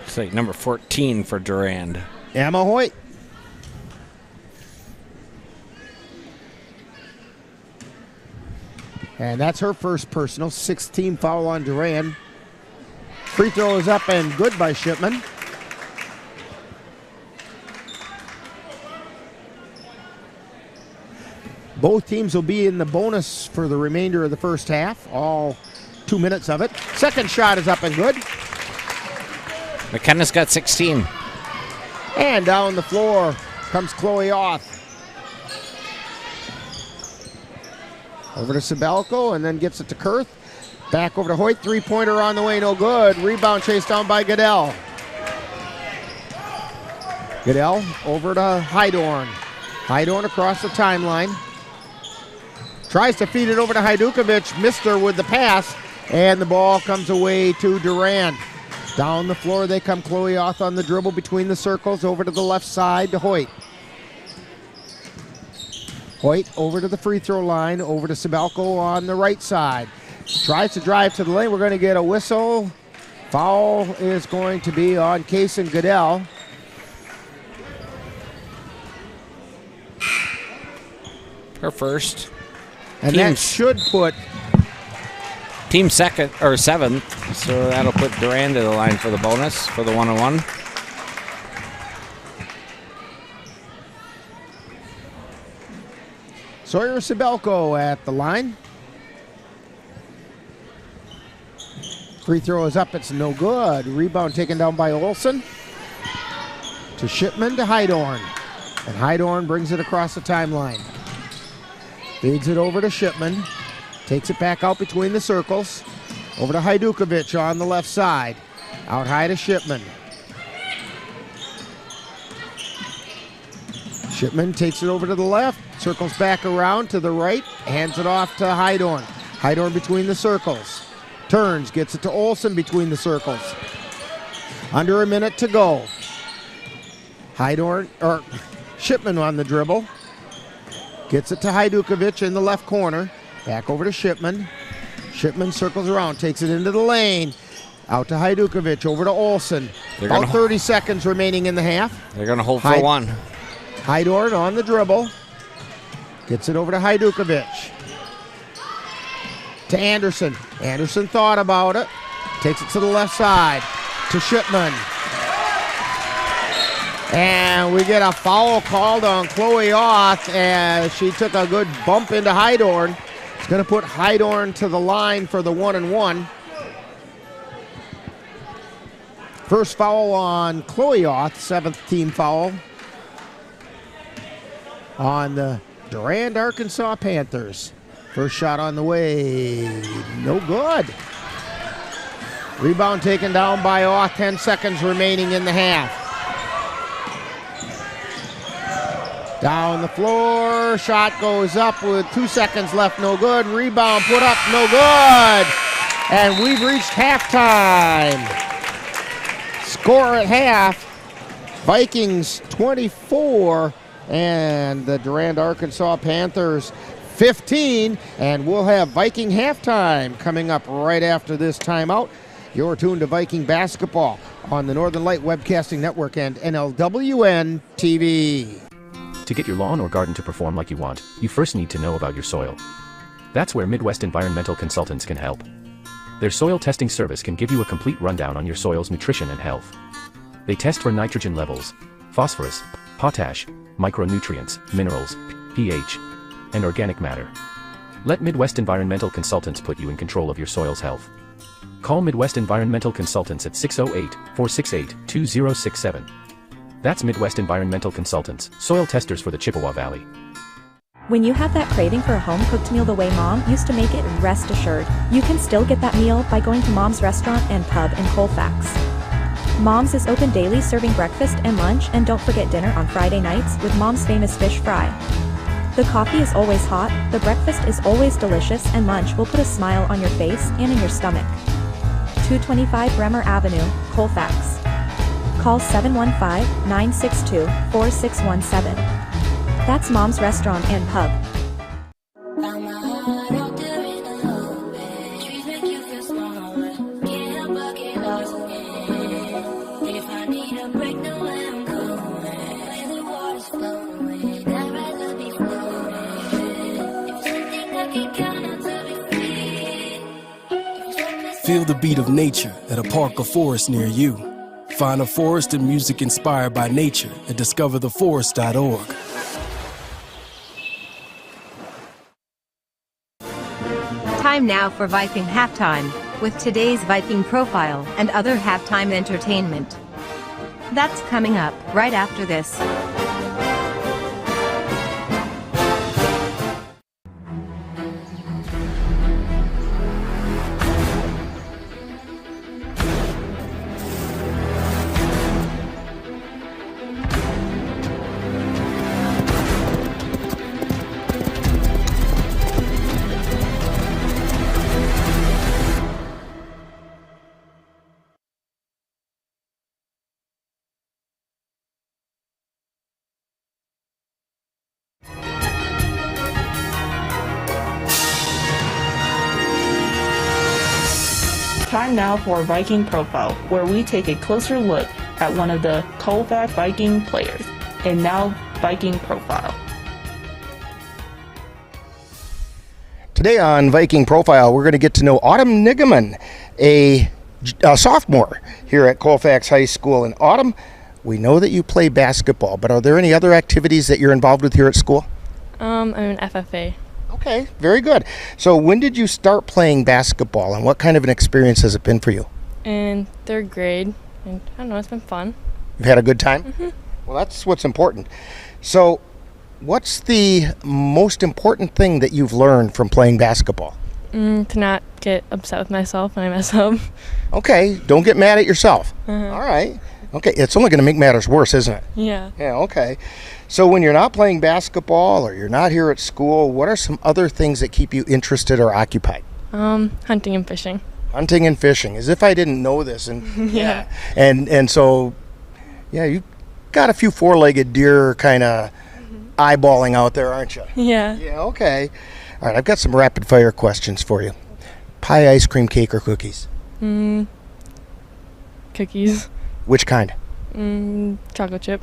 It's like number 14 for Durand. Emma Hoyt. And that's her first personal. 6th-team foul on Durand. Free throw is up and good by Shipman. Both teams will be in the bonus for the remainder of the first half, all 2 minutes of it. Second shot is up and good. McKenna's got 16. And down the floor comes Chloe Oth. Over to Sabelko and then gets it to Kurth. Back over to Hoyt. Three-pointer on the way, no good. Rebound chased down by Goodell. Goodell over to Hydorn. Hydorn across the timeline. Tries to feed it over to Hajdukovic. Missed her with the pass. And the ball comes away to Durand. Down the floor they come. Chloe Oth on the dribble between the circles. Over to the left side to Hoyt. Hoyt over to the free throw line. Over to Sabelko on the right side. Tries to drive to the lane. We're going to get a whistle. Foul is going to be on Kaysen Goodell. Her first. And that should put team second or 7th, so that'll put Durand to the line for the bonus for the 1-on-1. Sawyer Sabelko at the line. Free throw is up, it's no good. Rebound taken down by Olsen. To Shipman to Hydorn. And Hydorn brings it across the timeline. Feeds it over to Shipman. Takes it back out between the circles. Over to Hajdukovic on the left side. Out high to Shipman. Shipman takes it over to the left. Circles back around to the right. Hands it off to Hydorn. Hydorn between the circles. Turns, gets it to Olsen between the circles. Under a minute to go. Shipman on the dribble. Gets it to Hajdukovic in the left corner. Back over to Shipman. Shipman circles around, takes it into the lane. Out to Hajdukovic, over to Olsen. About 30 seconds remaining in the half. They're going to hold for one. Hydorn on the dribble. Gets it over to Hajdukovic. To Anderson. Anderson thought about it. Takes it to the left side. To Shipman. And we get a foul called on Chloe Oth as she took a good bump into Hydorn. It's going to put Hydorn to the line for the 1-and-1. First foul on Chloe Oth, 7th team foul. on the Durand-Arkansaw Panthers. First shot on the way, no good. Rebound taken down by Oth, 10 seconds remaining in the half. Down the floor, shot goes up with 2 seconds left, no good. Rebound put up, no good. And we've reached halftime. Score at half, Vikings 24 and the Durand-Arkansaw Panthers 15. And we'll have Viking halftime coming up right after this timeout. You're tuned to Viking basketball on the Northern Light Webcasting Network and NLWN-TV. To get your lawn or garden to perform like you want, you first need to know about your soil. That's where Midwest Environmental Consultants can help. Their soil testing service can give you a complete rundown on your soil's nutrition and health. They test for nitrogen levels, phosphorus, potash, micronutrients, minerals, pH, and organic matter. Let Midwest Environmental Consultants put you in control of your soil's health. Call Midwest Environmental Consultants at 608-468-2067. That's Midwest Environmental Consultants, soil testers for the Chippewa Valley. When you have that craving for a home-cooked meal the way Mom used to make it, rest assured, you can still get that meal by going to Mom's Restaurant and Pub in Colfax. Mom's is open daily, serving breakfast and lunch, and don't forget dinner on Friday nights with Mom's famous fish fry. The coffee is always hot, the breakfast is always delicious, and lunch will put a smile on your face and in your stomach. 225 Bremer Avenue, Colfax. Call 715-962-4617. That's Mom's Restaurant and Pub. Feel the beat of nature at a park or forest near you. Find a forest and music inspired by nature at discovertheforest.org. Time now for Viking Halftime, with today's Viking profile and other halftime entertainment. That's coming up right after this. Time now for Viking Profile, where we take a closer look at one of the Colfax Viking players. And now, Viking Profile. Today on Viking Profile, we're going to get to know Autumn Nigaman, a sophomore here at Colfax High School. And Autumn, we know that you play basketball, but are there any other activities that you're involved with here at school? I'm an FFA. Okay, very good. So when did you start playing basketball, and what kind of an experience has it been for you? In third grade, and I don't know, it's been fun. You've had a good time? Mm-hmm. Well, that's what's important. So what's the most important thing that you've learned from playing basketball? To not get upset with myself when I mess up. Okay, don't get mad at yourself. Uh-huh. All right. Okay, it's only going to make matters worse, isn't it? Yeah. Yeah, okay. So when you're not playing basketball or you're not here at school, what are some other things that keep you interested or occupied? Hunting and fishing. Hunting and fishing, as if I didn't know this. And Yeah. And so, yeah, you got a few four-legged deer kind of eyeballing out there, aren't you? Yeah. Yeah, okay. All right, I've got some rapid-fire questions for you. Pie, ice cream, cake, or cookies? Cookies. Which kind? Chocolate chip.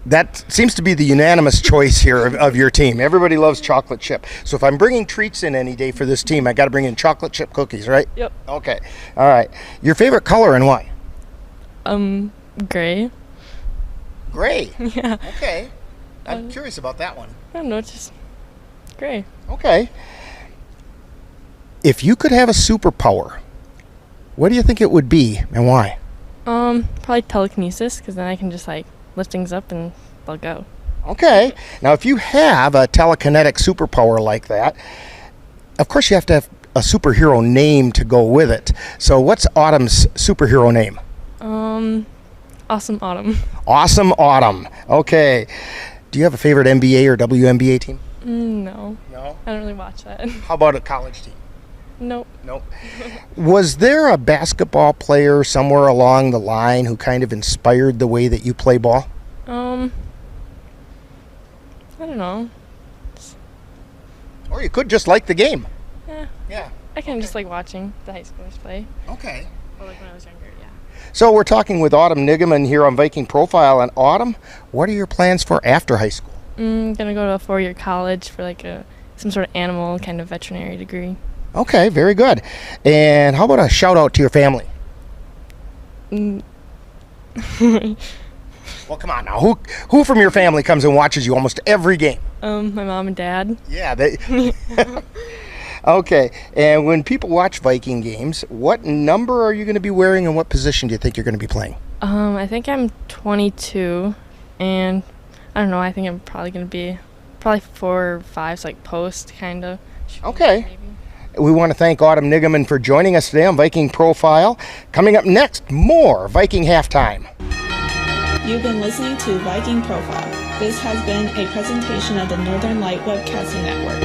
That seems to be the unanimous choice here of your team. Everybody loves chocolate chip. So if I'm bringing treats in any day for this team, I got to bring in chocolate chip cookies, right? Yep. Okay. All right. Your favorite color and why? Gray. Gray? Yeah. Okay. I'm curious about that one. I don't know, it's just gray. Okay. If you could have a superpower, what do you think it would be and why? Probably telekinesis, because then I can just lift things up and they'll go. Okay. Now, if you have a telekinetic superpower like that, of course you have to have a superhero name to go with it. So what's Autumn's superhero name? Awesome Autumn. Awesome Autumn. Okay. Do you have a favorite NBA or WNBA team? No. No? I don't really watch that. How about a college team? Nope. Nope. Was there a basketball player somewhere along the line who kind of inspired the way that you play ball? I don't know. Or you could just like the game. Yeah. I kind of just like watching the high schoolers play. Okay. Or like when I was younger, yeah. So we're talking with Autumn Nigaman here on Viking Profile. And Autumn, what are your plans for after high school? Gonna go to a 4-year college for like some sort of animal kind of veterinary degree. Okay, very good. And how about a shout out to your family? Well, come on now. Who from your family comes and watches you almost every game? My mom and dad. Yeah, they. Okay, and when people watch Viking games, what number are you going to be wearing and what position do you think you're going to be playing? I think I'm 22, and I don't know, I think I'm probably going to be 4 or 5, so like post kind of. Okay. Maybe. We want to thank Autumn Nigaman for joining us today on Viking Profile. Coming up next, more Viking Halftime. You've been listening to Viking Profile. This has been a presentation of the Northern Light Webcasting Network.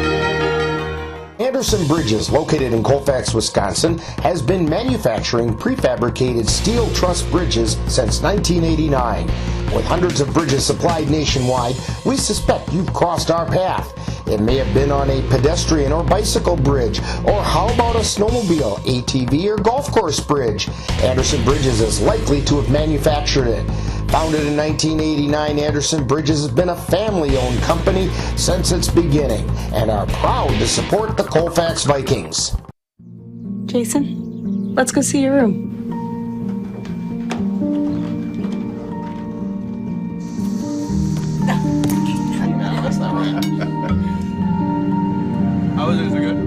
Anderson Bridges, located in Colfax, Wisconsin, has been manufacturing prefabricated steel truss bridges since 1989. With hundreds of bridges supplied nationwide, we suspect you've crossed our path. It may have been on a pedestrian or bicycle bridge, or how about a snowmobile, ATV, or golf course bridge? Anderson Bridges is likely to have manufactured it. Founded in 1989, Anderson Bridges has been a family-owned company since its beginning and are proud to support the Colfax Vikings. Jason, let's go see your room. How was it? Is it good?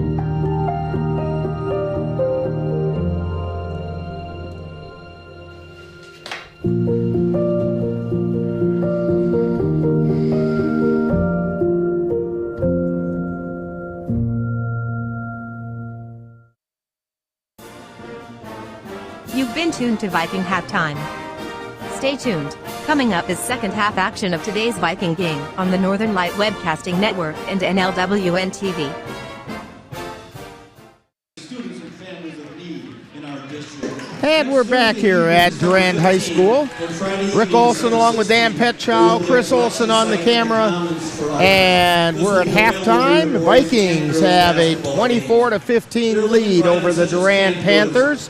You've been tuned to Viking Halftime. Stay tuned. Coming up is second half action of today's Viking game on the Northern Light Webcasting Network and NLWN-TV. And we're back here at Durand High School. Rick Olson along with Dan Petchow, Chris Olson on the camera, and we're at halftime. The Vikings have a 24-15 lead over the Durand Panthers.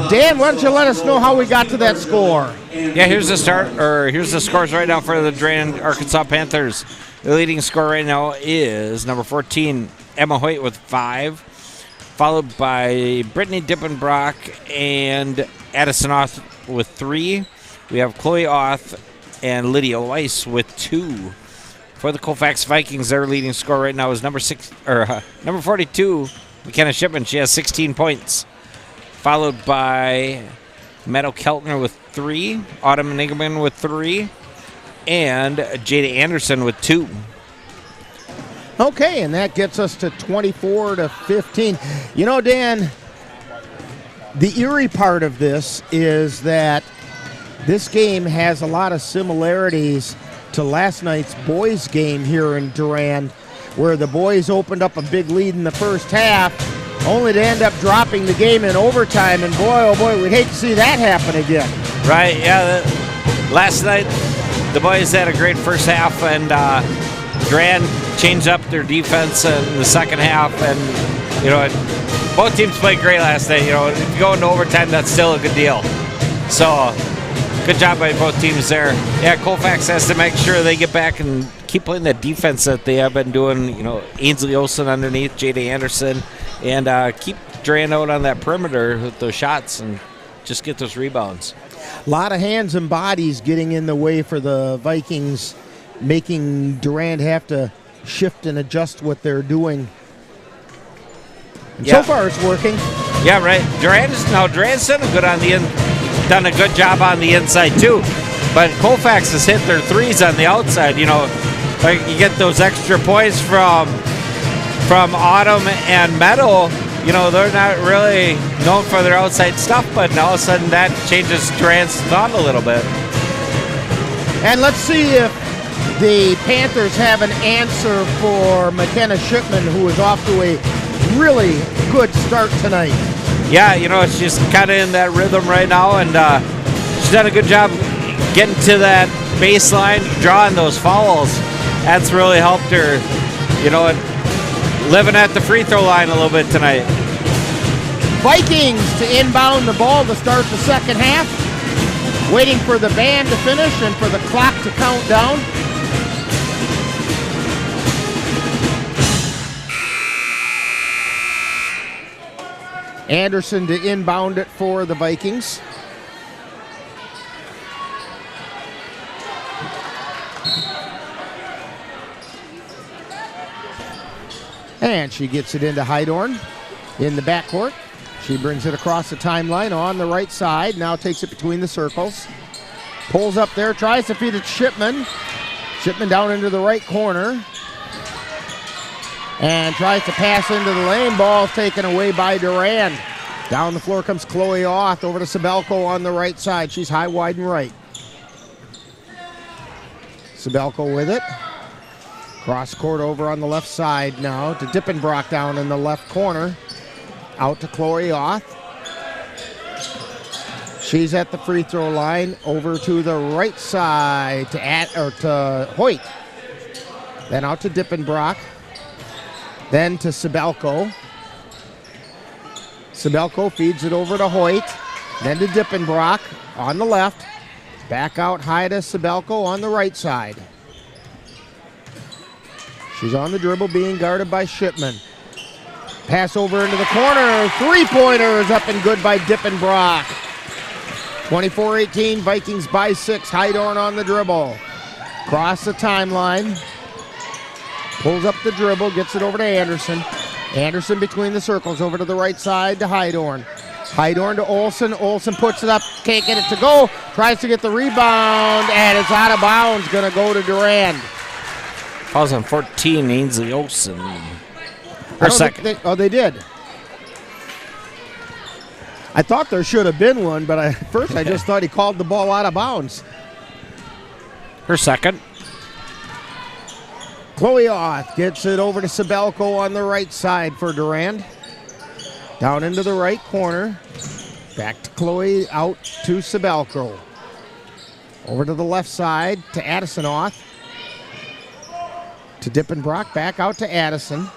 Dan, why don't you let us know how we got to that score? Yeah, here's the scores right now for the Durand-Arkansaw Panthers. The leading score right now is number 14, Emma Hoyt with 5. Followed by Brittany Dippenbrock and Addison Oth with 3. We have Chloe Oth and Lydia Weiss with 2. For the Colfax Vikings, their leading score right now is number 42, McKenna Shipman. She has 16 points. Followed by Meadow Keltner with 3, Autumn Nigaman with 3, and Jada Anderson with 2. Okay, and that gets us to 24-15. You know, Dan, the eerie part of this is that this game has a lot of similarities to last night's boys' game here in Durand, where the boys opened up a big lead in the first half, only to end up dropping the game in overtime. And boy, oh boy, we'd hate to see that happen again. Right, yeah. Last night, the boys had a great first half, and Durand changed up their defense in the second half, and both teams played great last night. If you go into overtime, that's still a good deal. So, good job by both teams there. Yeah, Colfax has to make sure they get back and keep playing that defense that they have been doing. Ainsley Olsen underneath, Jada Anderson, and keep Durand out on that perimeter with those shots and just get those rebounds. A lot of hands and bodies getting in the way for the Vikings, making Durand have to shift and adjust what they're doing. And so far it's working. Yeah, right. Durand's done a good job on the inside too. But Colfax has hit their threes on the outside. Like you get those extra points from Autumn and Meadow. You know, they're not really known for their outside stuff, but all of a sudden that changes Durand's thought a little bit. And let's see if the Panthers have an answer for McKenna Shipman, who is off to a really good start tonight. Yeah, you know, she's kind of in that rhythm right now, and she's done a good job getting to that baseline, drawing those fouls. That's really helped her, you know, living at the free throw line a little bit tonight. Vikings to inbound the ball to start the second half. Waiting for the band to finish and for the clock to count down. Anderson to inbound it for the Vikings. And she gets it into Hydorn in the backcourt. She brings it across the timeline on the right side. Now takes it between the circles. Pulls up there, tries to feed it to Shipman. Shipman down into the right corner. And tries to pass into the lane. Ball taken away by Durand. Down the floor comes Chloe Auth over to Sabelko on the right side. She's high, wide, and right. Sabelko with it. Cross court over on the left side now to Dippenbrock down in the left corner. Out to Chloe Auth. She's at the free throw line. Over to the right side to Hoyt. Then out to Dippenbrock. Then to Sabelko. Sabelko feeds it over to Hoyt. Then to Dippenbrock on the left. Back out high to Sabelko on the right side. She's on the dribble being guarded by Shipman. Pass over into the corner. Three-pointer is up and good by Dippenbrock. 24-18, Vikings by 6. Hydorn on the dribble. Cross the timeline. Pulls up the dribble, gets it over to Anderson. Anderson between the circles, over to the right side to Hydorn. Hydorn to Olsen. Olsen puts it up, can't get it to go. Tries to get the rebound, and it's out of bounds. Going to go to Durand. Fouls on 14, Ainsley Olsen. Her second. They did. I thought there should have been one, but at first I just thought he called the ball out of bounds. Her second. Chloe Auth gets it over to Sabelko on the right side for Durand. Down into the right corner. Back to Chloe, out to Sabelko. Over to the left side to Addison Auth. To Dippenbrock, back out to Addison.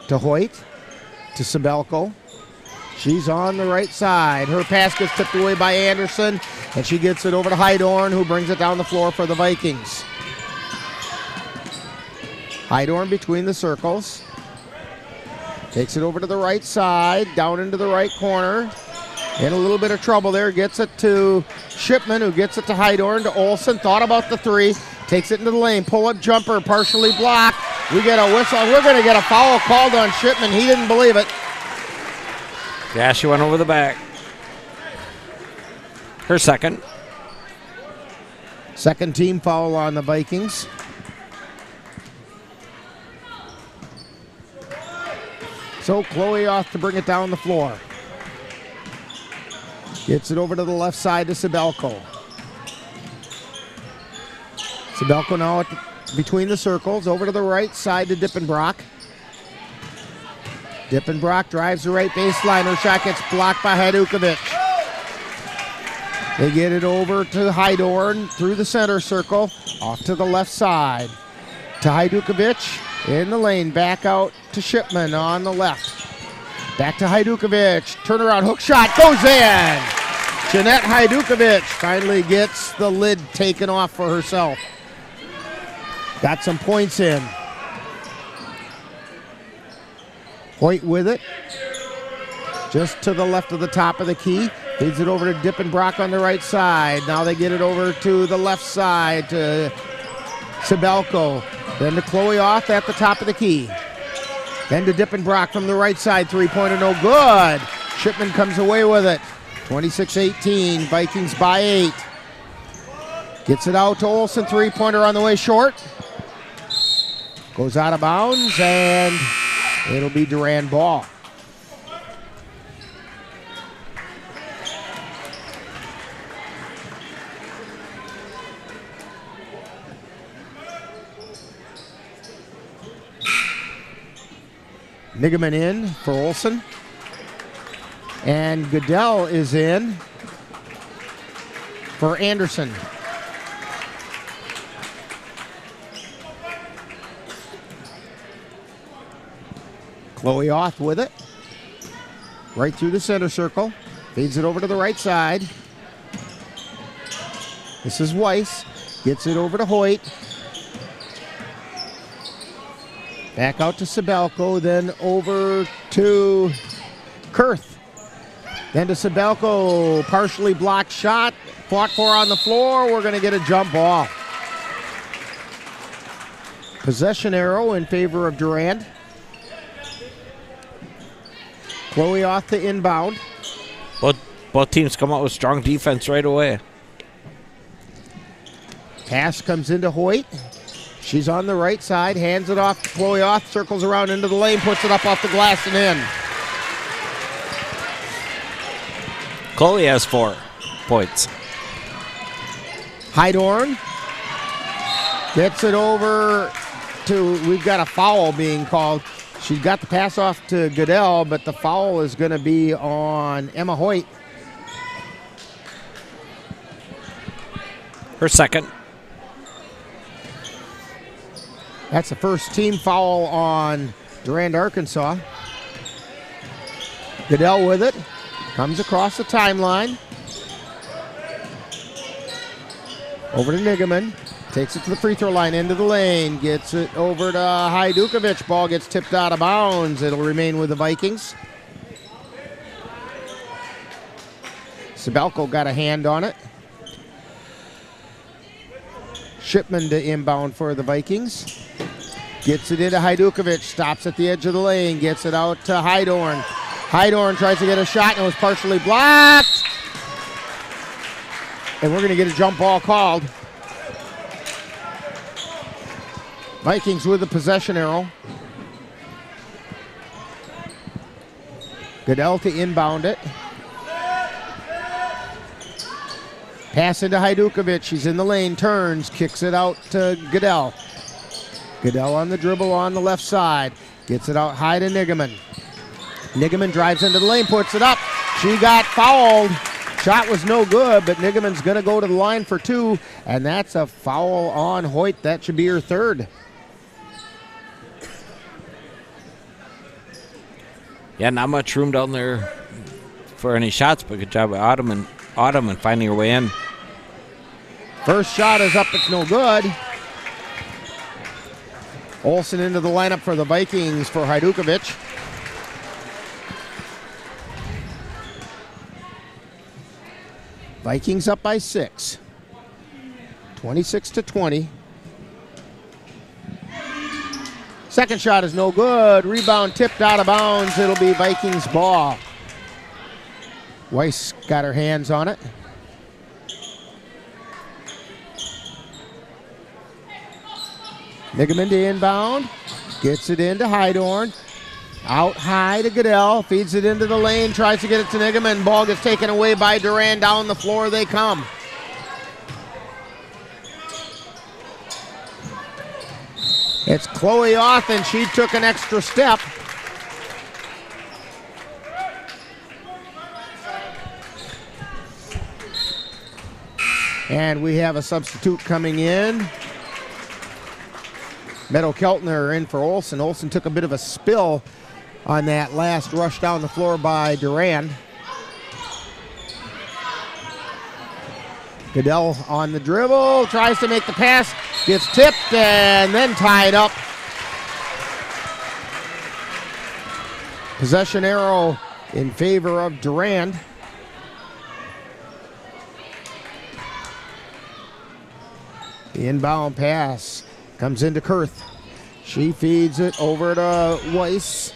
To Hoyt. To Sabelko. She's on the right side. Her pass gets tipped away by Anderson, and she gets it over to Hydorn, who brings it down the floor for the Vikings. Hydorn between the circles. Takes it over to the right side, down into the right corner. In a little bit of trouble there. Gets it to Shipman, who gets it to Hydorn, to Olsen. Thought about the three. Takes it into the lane. Pull-up jumper, partially blocked. We get a whistle. We're going to get a foul called on Shipman. He didn't believe it. Yeah, she went over the back. Her second. Second team foul on the Vikings. So Chloe Auth to bring it down the floor. Gets it over to the left side to Sabelko. Sabelko now between the circles, over to the right side to Dippenbrock. Dippenbrock drives the right baseline. Her shot gets blocked by Hajdukovic. They get it over to Hydorn through the center circle, off to the left side. To Hajdukovic in the lane, back out to Shipman on the left. Back to Hajdukovic, turnaround hook shot, goes in! Jeanette Hajdukovic finally gets the lid taken off for herself. Got some points in. Hoyt with it. Just to the left of the top of the key. Feeds it over to Dippenbrock on the right side. Now they get it over to the left side to Sabelko. Then to Chloe Auth at the top of the key. Then to Dippenbrock from the right side. Three-pointer no good. Shipman comes away with it. 26-18. Vikings by 8. Gets it out to Olsen, three-pointer on the way short. Goes out of bounds, and it'll be Durand ball. Nigaman in for Olsen. And Goodell is in for Anderson. Chloe Oth with it. Right through the center circle. Feeds it over to the right side. This is Weiss. Gets it over to Hoyt. Back out to Sabelko, then over to Kurth. Then to Sabelko, partially blocked shot. Fought for on the floor. We're going to get a jump ball. Possession arrow in favor of Durand. Chloe off to inbound. Both teams come out with strong defense right away. Pass comes into Hoyt. She's on the right side, hands it off to Chloe Oth, circles around into the lane, puts it up off the glass and in. Chloe has 4 points. Hydorn gets it over to, we've got a foul being called. She got the pass off to Goodell, but the foul is going to be on Emma Hoyt. Her second. That's the first team foul on Durand-Arkansaw. Goodell with it. Comes across the timeline. Over to Nigaman. Takes it to the free throw line, into the lane. Gets it over to Hajdukovic. Ball gets tipped out of bounds. It'll remain with the Vikings. Sabelko got a hand on it. Shipman to inbound for the Vikings. Gets it into Hajdukovic. Stops at the edge of the lane. Gets it out to Hydorn. Hydorn tries to get a shot and it was partially blocked. And we're going to get a jump ball called. Vikings with the possession arrow. Goodell to inbound it. Pass into Hajdukovic. She's in the lane, turns, kicks it out to Goodell. Goodell on the dribble on the left side. Gets it out high to Nigaman. Nigaman drives into the lane, puts it up. She got fouled. Shot was no good, but Nigaman's going to go to the line for 2, and that's a foul on Hoyt. That should be her third. Yeah, not much room down there for any shots, but good job by Autumn and finding her way in. First shot is up, it's no good. Olsen into the lineup for the Vikings for Hajdukovic. Vikings up by 6. 26-20. Second shot is no good. Rebound tipped out of bounds. It'll be Vikings ball. Weiss got her hands on it. Nigaman to inbound. Gets it into Hydorn. Out high to Goodell. Feeds it into the lane. Tries to get it to Nigaman. Ball gets taken away by Durand. Down the floor they come. It's Chloe Oth, and she took an extra step. And we have a substitute coming in. Meadow Keltner in for Olsen. Olsen took a bit of a spill on that last rush down the floor by Durand. Goodell on the dribble, tries to make the pass, gets tipped and then tied up. Possession arrow in favor of Durand. The inbound pass comes into Kurth. She feeds it over to Weiss.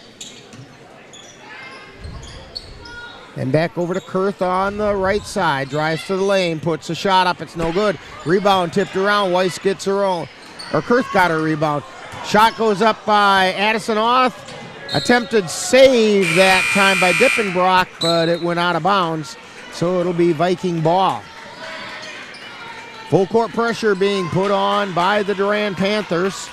And back over to Kurth on the right side. Drives to the lane, puts a shot up. It's no good. Rebound tipped around. Weiss gets her own. Or Kurth got her rebound. Shot goes up by Addison Oth. Attempted save that time by Dippenbrock, but it went out of bounds. So it'll be Viking ball. Full court pressure being put on by the Durand Panthers.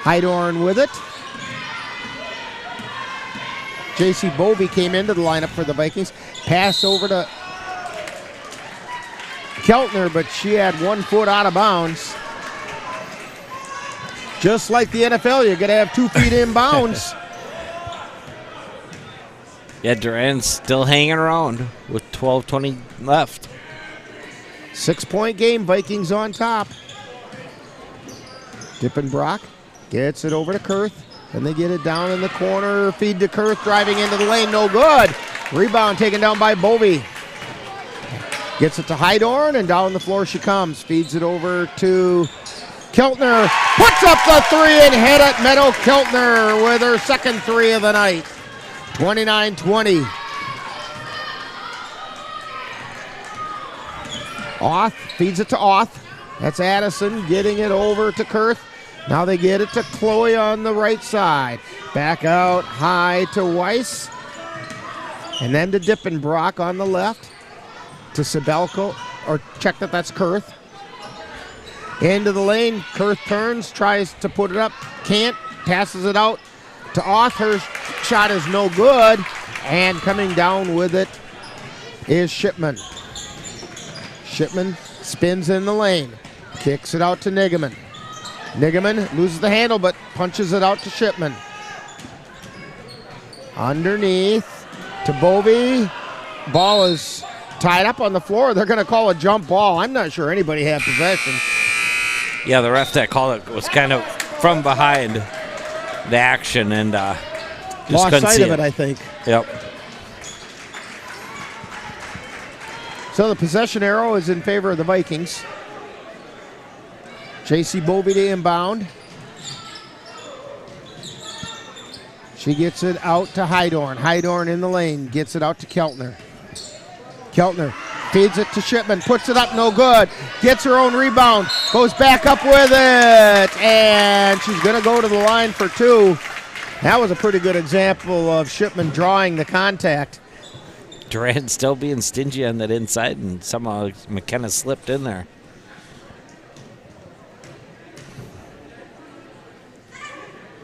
Hydorn with it. J.C. Bovey came into the lineup for the Vikings. Pass over to Keltner, but she had 1 foot out of bounds. Just like the NFL, you're going to have 2 feet in bounds. Yeah, Durand's still hanging around with 12:20 left. 6-point game, Vikings on top. Dippenbrock gets it over to Kurth. And they get it down in the corner. Feed to Kurth, driving into the lane. No good. Rebound taken down by Bovey. Gets it to Hydorn, and down the floor she comes. Feeds it over to Keltner. Puts up the three and hit it. Meadow Keltner with her second three of the night. 29-20. Oth feeds it to Oth. That's Addison getting it over to Kurth. Now they get it to Chloe on the right side. Back out high to Weiss. And then to Dippenbrock on the left. To Sibelko, or check that's Kurth. Into the lane, Kurth turns, tries to put it up, can't, passes it out to Oth. Her shot is no good, and coming down with it is Shipman. Shipman spins in the lane, kicks it out to Nigaman. Nigaman loses the handle, but punches it out to Shipman. Underneath to Bovey. Ball is tied up on the floor. They're going to call a jump ball. I'm not sure anybody had possession. Yeah, the ref that called it was kind of from behind the action and just lost couldn't sight see of it, I think. Yep. So the possession arrow is in favor of the Vikings. J.C. Bovey to inbound. She gets it out to Hydorn. Hydorn in the lane. Gets it out to Keltner. Keltner feeds it to Shipman. Puts it up, no good. Gets her own rebound. Goes back up with it. And she's going to go to the line for two. That was a pretty good example of Shipman drawing the contact. Durand still being stingy on that inside, and somehow McKenna slipped in there.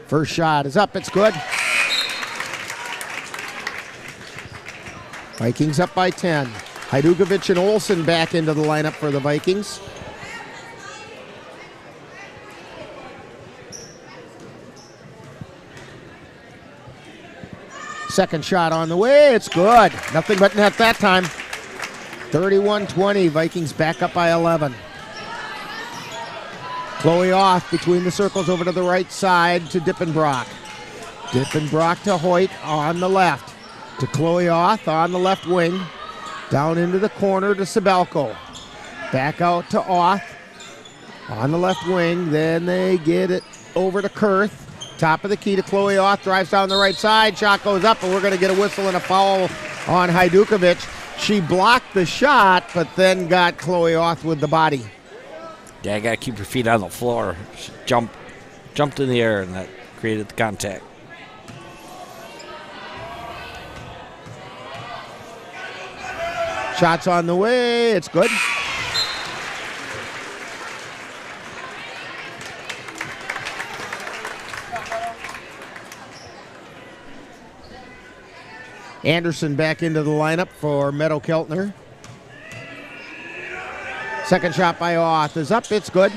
First shot is up. It's good. Vikings up by 10. Hajdukovic and Olsen back into the lineup for the Vikings. Second shot on the way. It's good. Nothing but net that time. 31-20. Vikings back up by 11. Chloe Oth between the circles over to the right side to Dippenbrock. Dippenbrock to Hoyt on the left. To Chloe Oth on the left wing. Down into the corner to Sibelko. Back out to Oth on the left wing. Then they get it over to Kurth. Top of the key to Chloe Oth. Drives down the right side. Shot goes up, and we're going to get a whistle and a foul on Hajdukovic. She blocked the shot, but then got Chloe Oth with the body. Yeah, you got to keep your feet on the floor. She jumped in the air, and that created the contact. Shots on the way. It's good. Anderson back into the lineup for Meadow Keltner. Second shot by Oth is up. It's good.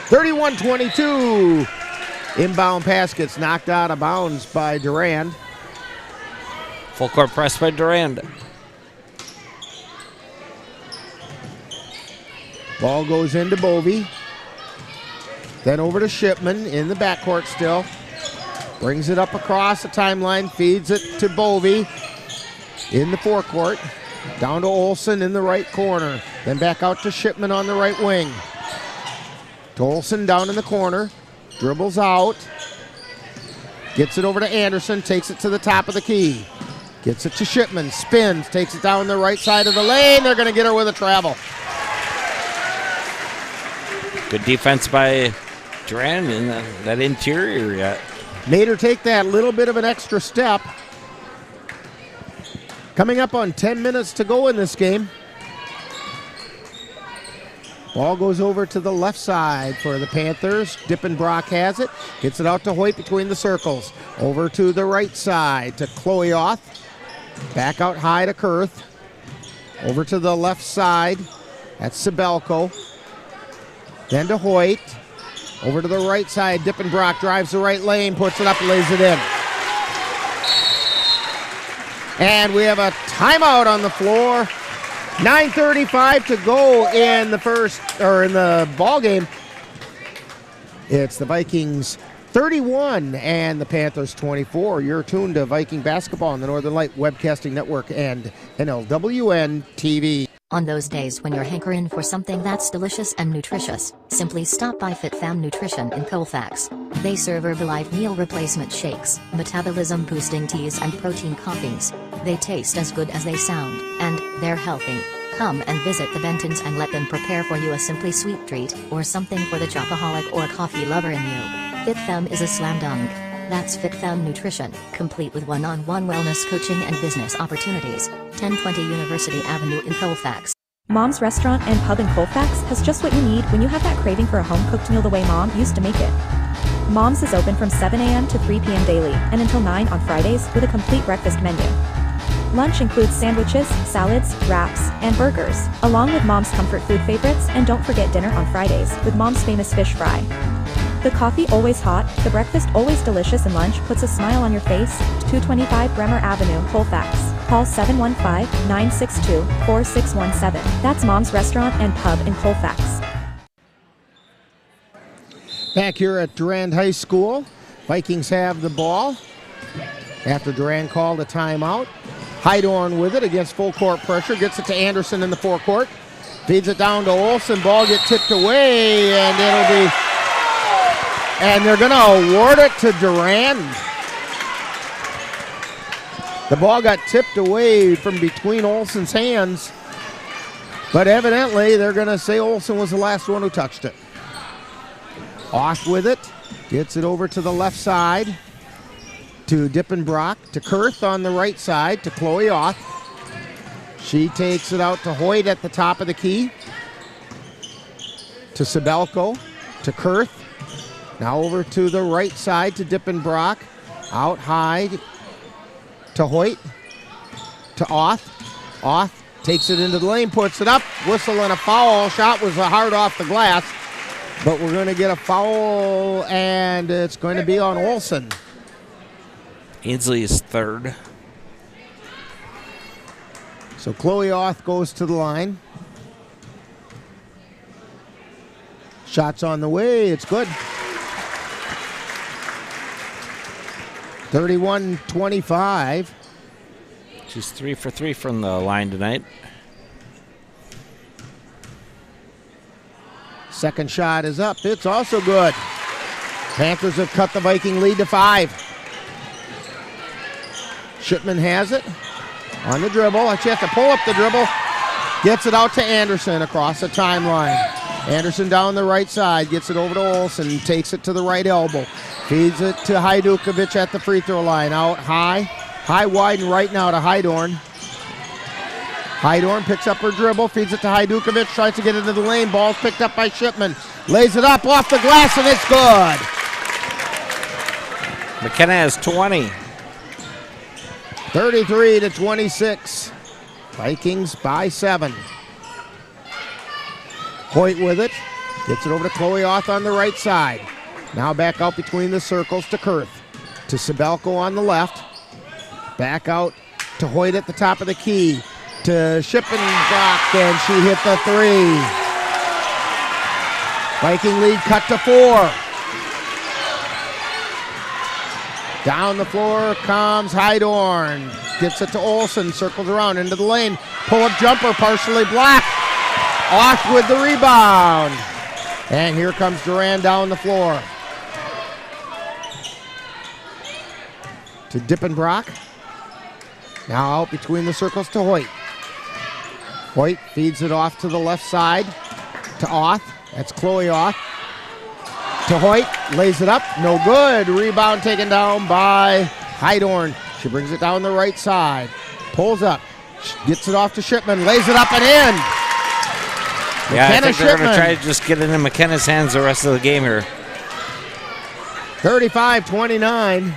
31-22. Inbound pass gets knocked out of bounds by Durand. Full court press by Durand. Ball goes into Bovey. Then over to Shipman in the backcourt still. Brings it up across the timeline. Feeds it to Bovey in the forecourt. Down to Olsen in the right corner. Then back out to Shipman on the right wing. To Olsen down in the corner. Dribbles out. Gets it over to Anderson. Takes it to the top of the key. Gets it to Shipman. Spins. Takes it down the right side of the lane. They're going to get her with a travel. Good defense by Durand in that interior yet. Made her take that little bit of an extra step. Coming up on 10 minutes to go in this game. Ball goes over to the left side for the Panthers. Dippenbrock has it. Gets it out to Hoyt between the circles. Over to the right side to Chloe Oth. Back out high to Kurth. Over to the left side. That's Sibelko. Then to Hoyt. Over to the right side. Dippenbrock drives the right lane. Puts it up, lays it in. And we have a timeout on the floor. 9:35 to go in the ball game. It's the Vikings 31 and the Panthers 24. You're tuned to Viking basketball on the Northern Light Webcasting Network and NLWN-TV. On those days when you're hankering for something that's delicious and nutritious, simply stop by FitFam Nutrition in Colfax. They serve Herbalife meal replacement shakes, metabolism boosting teas and protein coffees. They taste as good as they sound, and they're healthy. Come and visit the Bentons and let them prepare for you a simply sweet treat, or something for the chocoholic or coffee lover in you. FitFam is a slam dunk. That's FitFam Nutrition, complete with one-on-one wellness coaching and business opportunities. 1020 University Avenue in Colfax. Mom's Restaurant and Pub in Colfax has just what you need when you have that craving for a home-cooked meal the way Mom used to make it. Mom's is open from 7 a.m. to 3 p.m. daily and until 9 on Fridays with a complete breakfast menu. Lunch includes sandwiches, salads, wraps, and burgers, along with Mom's comfort food favorites, and don't forget dinner on Fridays with Mom's famous fish fry. The coffee always hot, the breakfast always delicious, and lunch puts a smile on your face. 225 Bremer Avenue, Colfax. Call 715-962-4617. That's Mom's Restaurant and Pub in Colfax. Back here at Durand High School, Vikings have the ball. After Durand called a timeout. Hydorn with it against full court pressure. Gets it to Anderson in the forecourt. Feeds it down to Olsen. Ball get tipped away, and it'll be... And they're going to award it to Durand. The ball got tipped away from between Olsen's hands. But evidently, they're going to say Olsen was the last one who touched it. Off with it. Gets it over to the left side. To Dippenbrock. To Kurth on the right side. To Chloe Oth. She takes it out to Hoyt at the top of the key. To Sibelko. To Kurth. Now over to the right side to Dippenbrock. Out high to Hoyt. To Oth. Oth takes it into the lane, puts it up. Whistle and a foul. Shot was hard off the glass. But we're going to get a foul, and it's going to be on Olsen. Ainsley is third. So Chloe Oth goes to the line. Shots on the way. It's good. 31-25. She's 3 for 3 from the line tonight. Second shot is up. It's also good. Panthers have cut the Viking lead to 5. Shipman has it on the dribble. She has to pull up the dribble. Gets it out to Anderson across the timeline. Anderson down the right side. Gets it over to Olsen. Takes it to the right elbow. Feeds it to Hajdukovic at the free throw line. Out high. High, wide, and right now to Hydorn. Hydorn picks up her dribble. Feeds it to Hajdukovic. Tries to get into the lane. Ball's picked up by Shipman. Lays it up off the glass, and it's good. McKenna has 20. 33-26. Vikings by 7. Hoyt with it. Gets it over to Chloe Oth on the right side. Now back out between the circles to Kurth. To Sibelko on the left. Back out to Hoyt at the top of the key. To Shippenbrock, and she hit the 3. Viking lead cut to 4. Down the floor comes Hydorn. Gets it to Olsen, circles around into the lane. Pull-up jumper partially blocked. Off with the rebound. And here comes Durand down the floor. To Dippenbrock. Now out between the circles to Hoyt. Hoyt feeds it off to the left side to Auth. That's Chloe Auth. To Hoyt, lays it up, no good. Rebound taken down by Heidorn. She brings it down the right side. Pulls up, gets it off to Shipman, lays it up and in. Yeah, McKenna I think they're going to Shipman. try to just get it in McKenna's hands the rest of the game here. 35-29.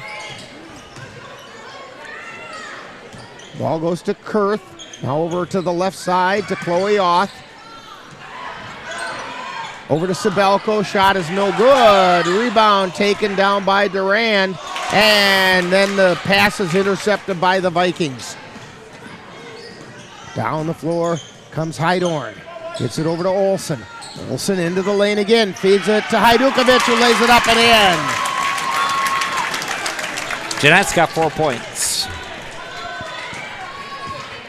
Ball goes to Kurth. Now over to the left side to Chloe Auth. Over to Sabelko. Shot is no good. Rebound taken down by Durand. And then the pass is intercepted by the Vikings. Down the floor comes Heidorn. Gets it over to Olsen. Olsen into the lane again. Feeds it to Hajdukovic, who lays it up and in. Jeanette's got 4 points.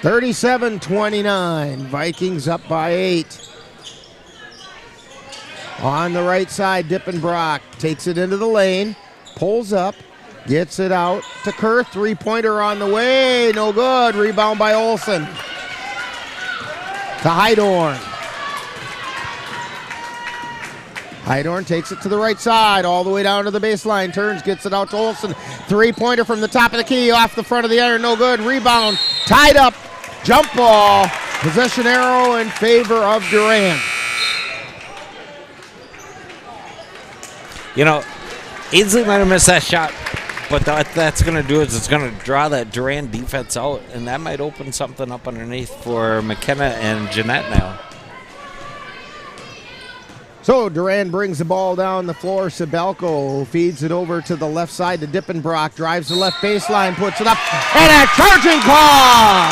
37-29. Vikings up by 8. On the right side, Dippenbrock takes it into the lane. Pulls up. Gets it out to Kurth. Three-pointer on the way. No good. Rebound by Olsen. To Heidorn. Heidorn takes it to the right side, all the way down to the baseline. Turns, gets it out to Olsen. Three-pointer from the top of the key, off the front of the iron. No good. Rebound. Tied up. Jump ball. Possession arrow in favor of Durand. You know, Ainsley might have missed that shot, but what that's going to do is it's going to draw that Durand defense out, and that might open something up underneath for McKenna and Jeanette now. So Durand brings the ball down the floor. Sabelko feeds it over to the left side to Dippenbrock. Drives the left baseline, puts it up, and a charging call!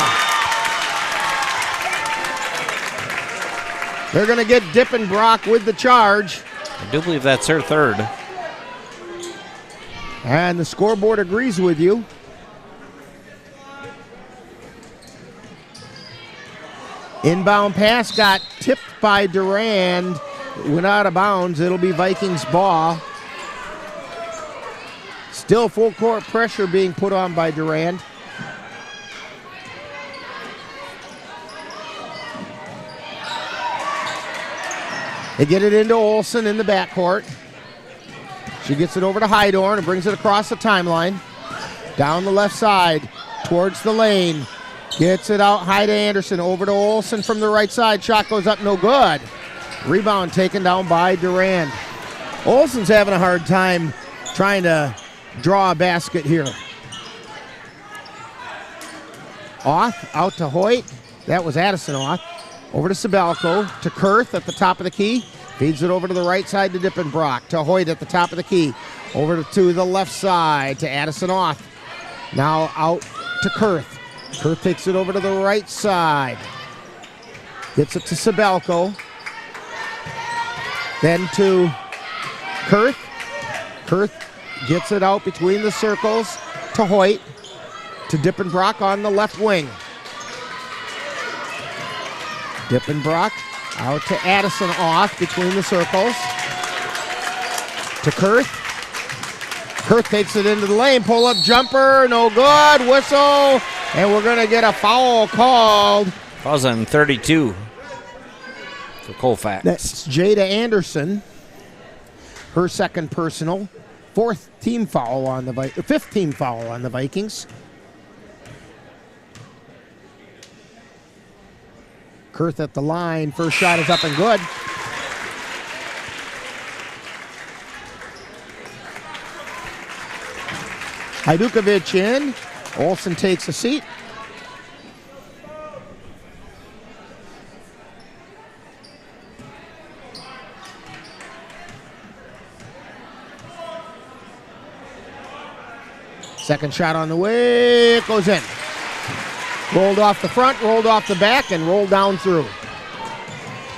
They're going to get Dippenbrock with the charge. I do believe that's her third. And the scoreboard agrees with you. Inbound pass got tipped by Durand. Went out of bounds. It'll be Vikings ball. Still full court pressure being put on by Durand. They get it into Olsen in the backcourt. She gets it over to Heidorn and brings it across the timeline. Down the left side towards the lane. Gets it out, Heide Anderson over to Olsen from the right side. Shot goes up, no good. Rebound taken down by Durand. Olsen's having a hard time trying to draw a basket here. Auth out to Hoyt. That was Addison Auth. Over to Sabelko, to Kurth at the top of the key. Feeds it over to the right side to Dippenbrock. To Hoyt at the top of the key. Over to the left side to Addison Auth. Now out to Kurth. Kurth takes it over to the right side. Gets it to Sabelko. Then to Kurth. Kurth gets it out between the circles to Hoyt. To Dippenbrock on the left wing. Dippenbrock out to Addison Auth between the circles. To Kurth. Kurth takes it into the lane. Pull-up jumper. No good. Whistle. And we're going to get a foul called. Fouls on 32 for Colfax. That's Jada Anderson. Her second personal. Fifth team foul on the Vikings. Kurth at the line. First shot is up and good. Hajdukovic in. Olsen takes a seat. Second shot on the way. It goes in. Rolled off the front, rolled off the back, and rolled down through.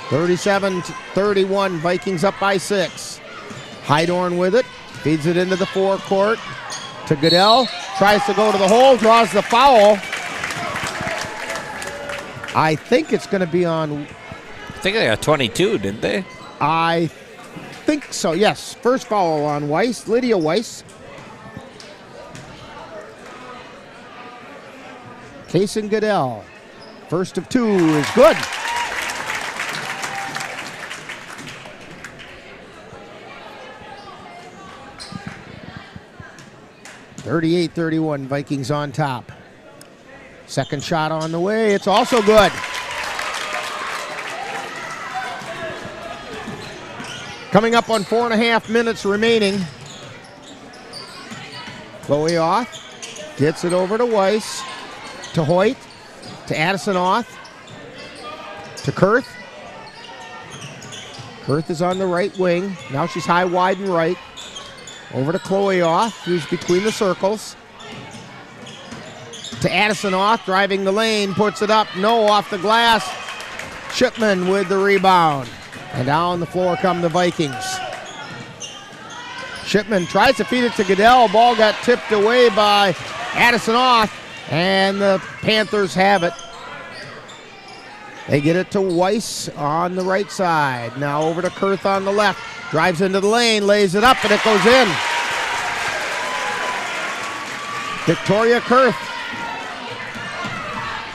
37-31, Vikings up by 6. Heidorn with it, feeds it into the forecourt to Goodell. Tries to go to the hole, draws the foul. I think it's going to be on. I think they got 22, didn't they? I think so, yes. First foul on Weiss, Lydia Weiss. Kaysen Goodell. First of two is good. (38-31), Vikings on top. Second shot on the way, it's also good. Coming up on 4.5 minutes remaining. Chloe Oth gets it over to Weiss, to Hoyt, to Addison Oth, to Kurth. Kurth is on the right wing. Now she's high, wide, and right. Over to Chloe Oth, who's between the circles. To Addison Oth, driving the lane, puts it up. No, off the glass. Shipman with the rebound. And down the floor come the Vikings. Shipman tries to feed it to Goodell. Ball got tipped away by Addison Oth, and the Panthers have it. They get it to Weiss on the right side. Now over to Kurth on the left. Drives into the lane, lays it up, and it goes in. Victoria Kurth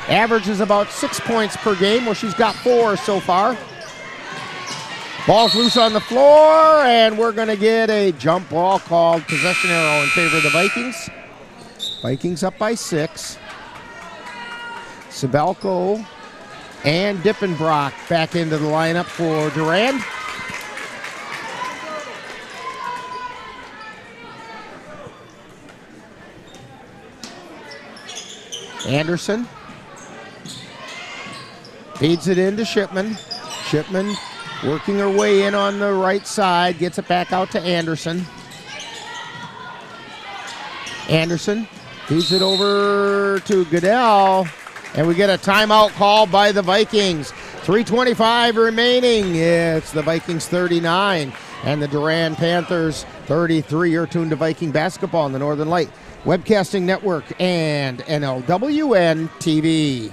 averages about 6 points per game, where she's got 4 so far. Ball's loose on the floor, and we're going to get a jump ball called. Possession arrow in favor of the Vikings. Vikings up by 6. Sabelko and Dippenbrock back into the lineup for Durand. Anderson feeds it into Shipman. Shipman working her way in on the right side, gets it back out to Anderson. Anderson feeds it over to Goodell, and we get a timeout call by the Vikings. 3:25 remaining. It's the Vikings 39 and the Durand Panthers 33. You're tuned to Viking basketball on the Northern Light Webcasting Network and NLWN-TV.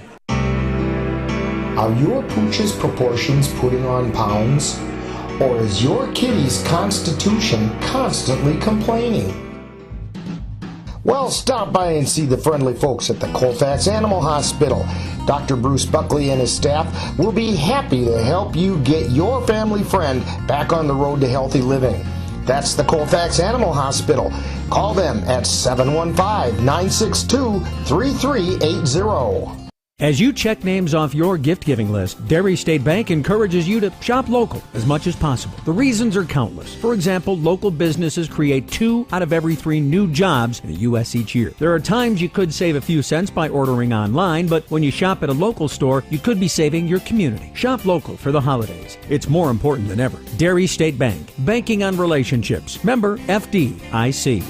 Are your pooch's proportions putting on pounds? Or is your kitty's constitution constantly complaining? Well, stop by and see the friendly folks at the Colfax Animal Hospital. Dr. Bruce Buckley and his staff will be happy to help you get your family friend back on the road to healthy living. That's the Colfax Animal Hospital. Call them at 715-962-3380. As you check names off your gift-giving list, Derry State Bank encourages you to shop local as much as possible. The reasons are countless. For example, local businesses create 2 out of every 3 new jobs in the U.S. each year. There are times you could save a few cents by ordering online, but when you shop at a local store, you could be saving your community. Shop local for the holidays. It's more important than ever. Derry State Bank. Banking on relationships. Member FDIC.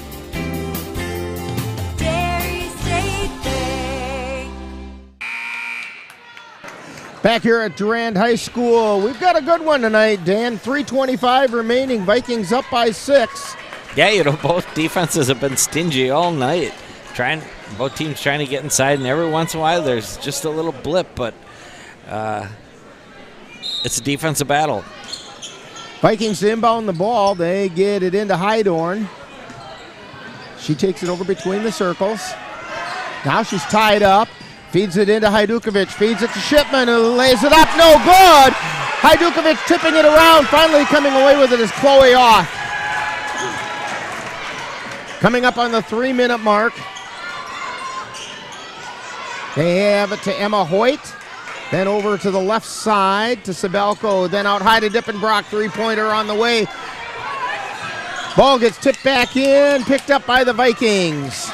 Back here at Durand High School, we've got a good one tonight, Dan. 3:25 remaining, Vikings up by 6. Yeah, both defenses have been stingy all night. Both teams trying to get inside, and every once in a while there's just a little blip, but it's a defensive battle. Vikings inbound the ball. They get it into Hydorn. She takes it over between the circles. Now she's tied up. Feeds it into Hajdukovic, feeds it to Shipman, who lays it up, no good! Hajdukovic tipping it around, finally coming away with it is Chloe Oth. Coming up on the 3-minute mark. They have it to Emma Hoyt, then over to the left side to Sabelko, then out high to Dippenbrock, 3-pointer on the way. Ball gets tipped back in, picked up by the Vikings.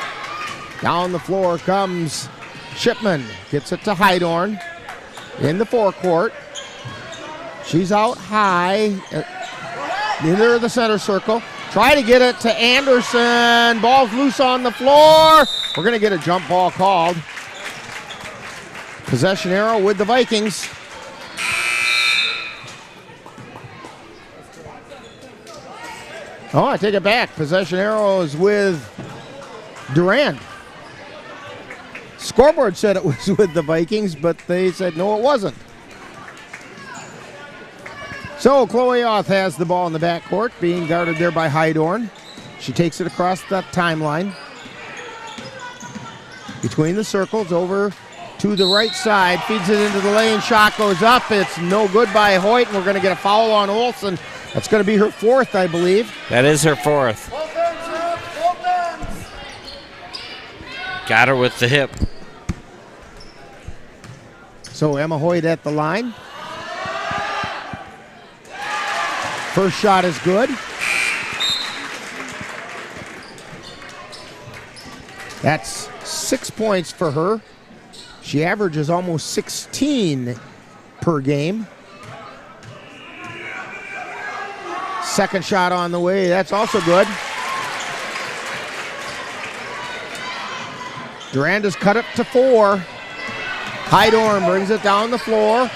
Down the floor comes Shipman, gets it to Hydorn in the forecourt. She's out high near the center circle. Try to get it to Anderson. Ball's loose on the floor. We're going to get a jump ball called. Possession arrow with the Vikings. Oh, I take it back. Possession arrow is with Durand. Scoreboard said it was with the Vikings, but they said no, it wasn't. So Chloe Oth has the ball in the backcourt, being guarded there by Hydorn. She takes it across the timeline. Between the circles, over to the right side, feeds it into the lane, shot goes up. It's no good by Hoyt, and we're going to get a foul on Olsen. That's going to be her fourth, I believe. That is her fourth. Got her with the hip. So Emma Hoyt at the line. First shot is good. That's 6 points for her. She averages almost 16 per game. Second shot on the way. That's also good. Durand has cut it to 4. Hydorn brings it down the floor.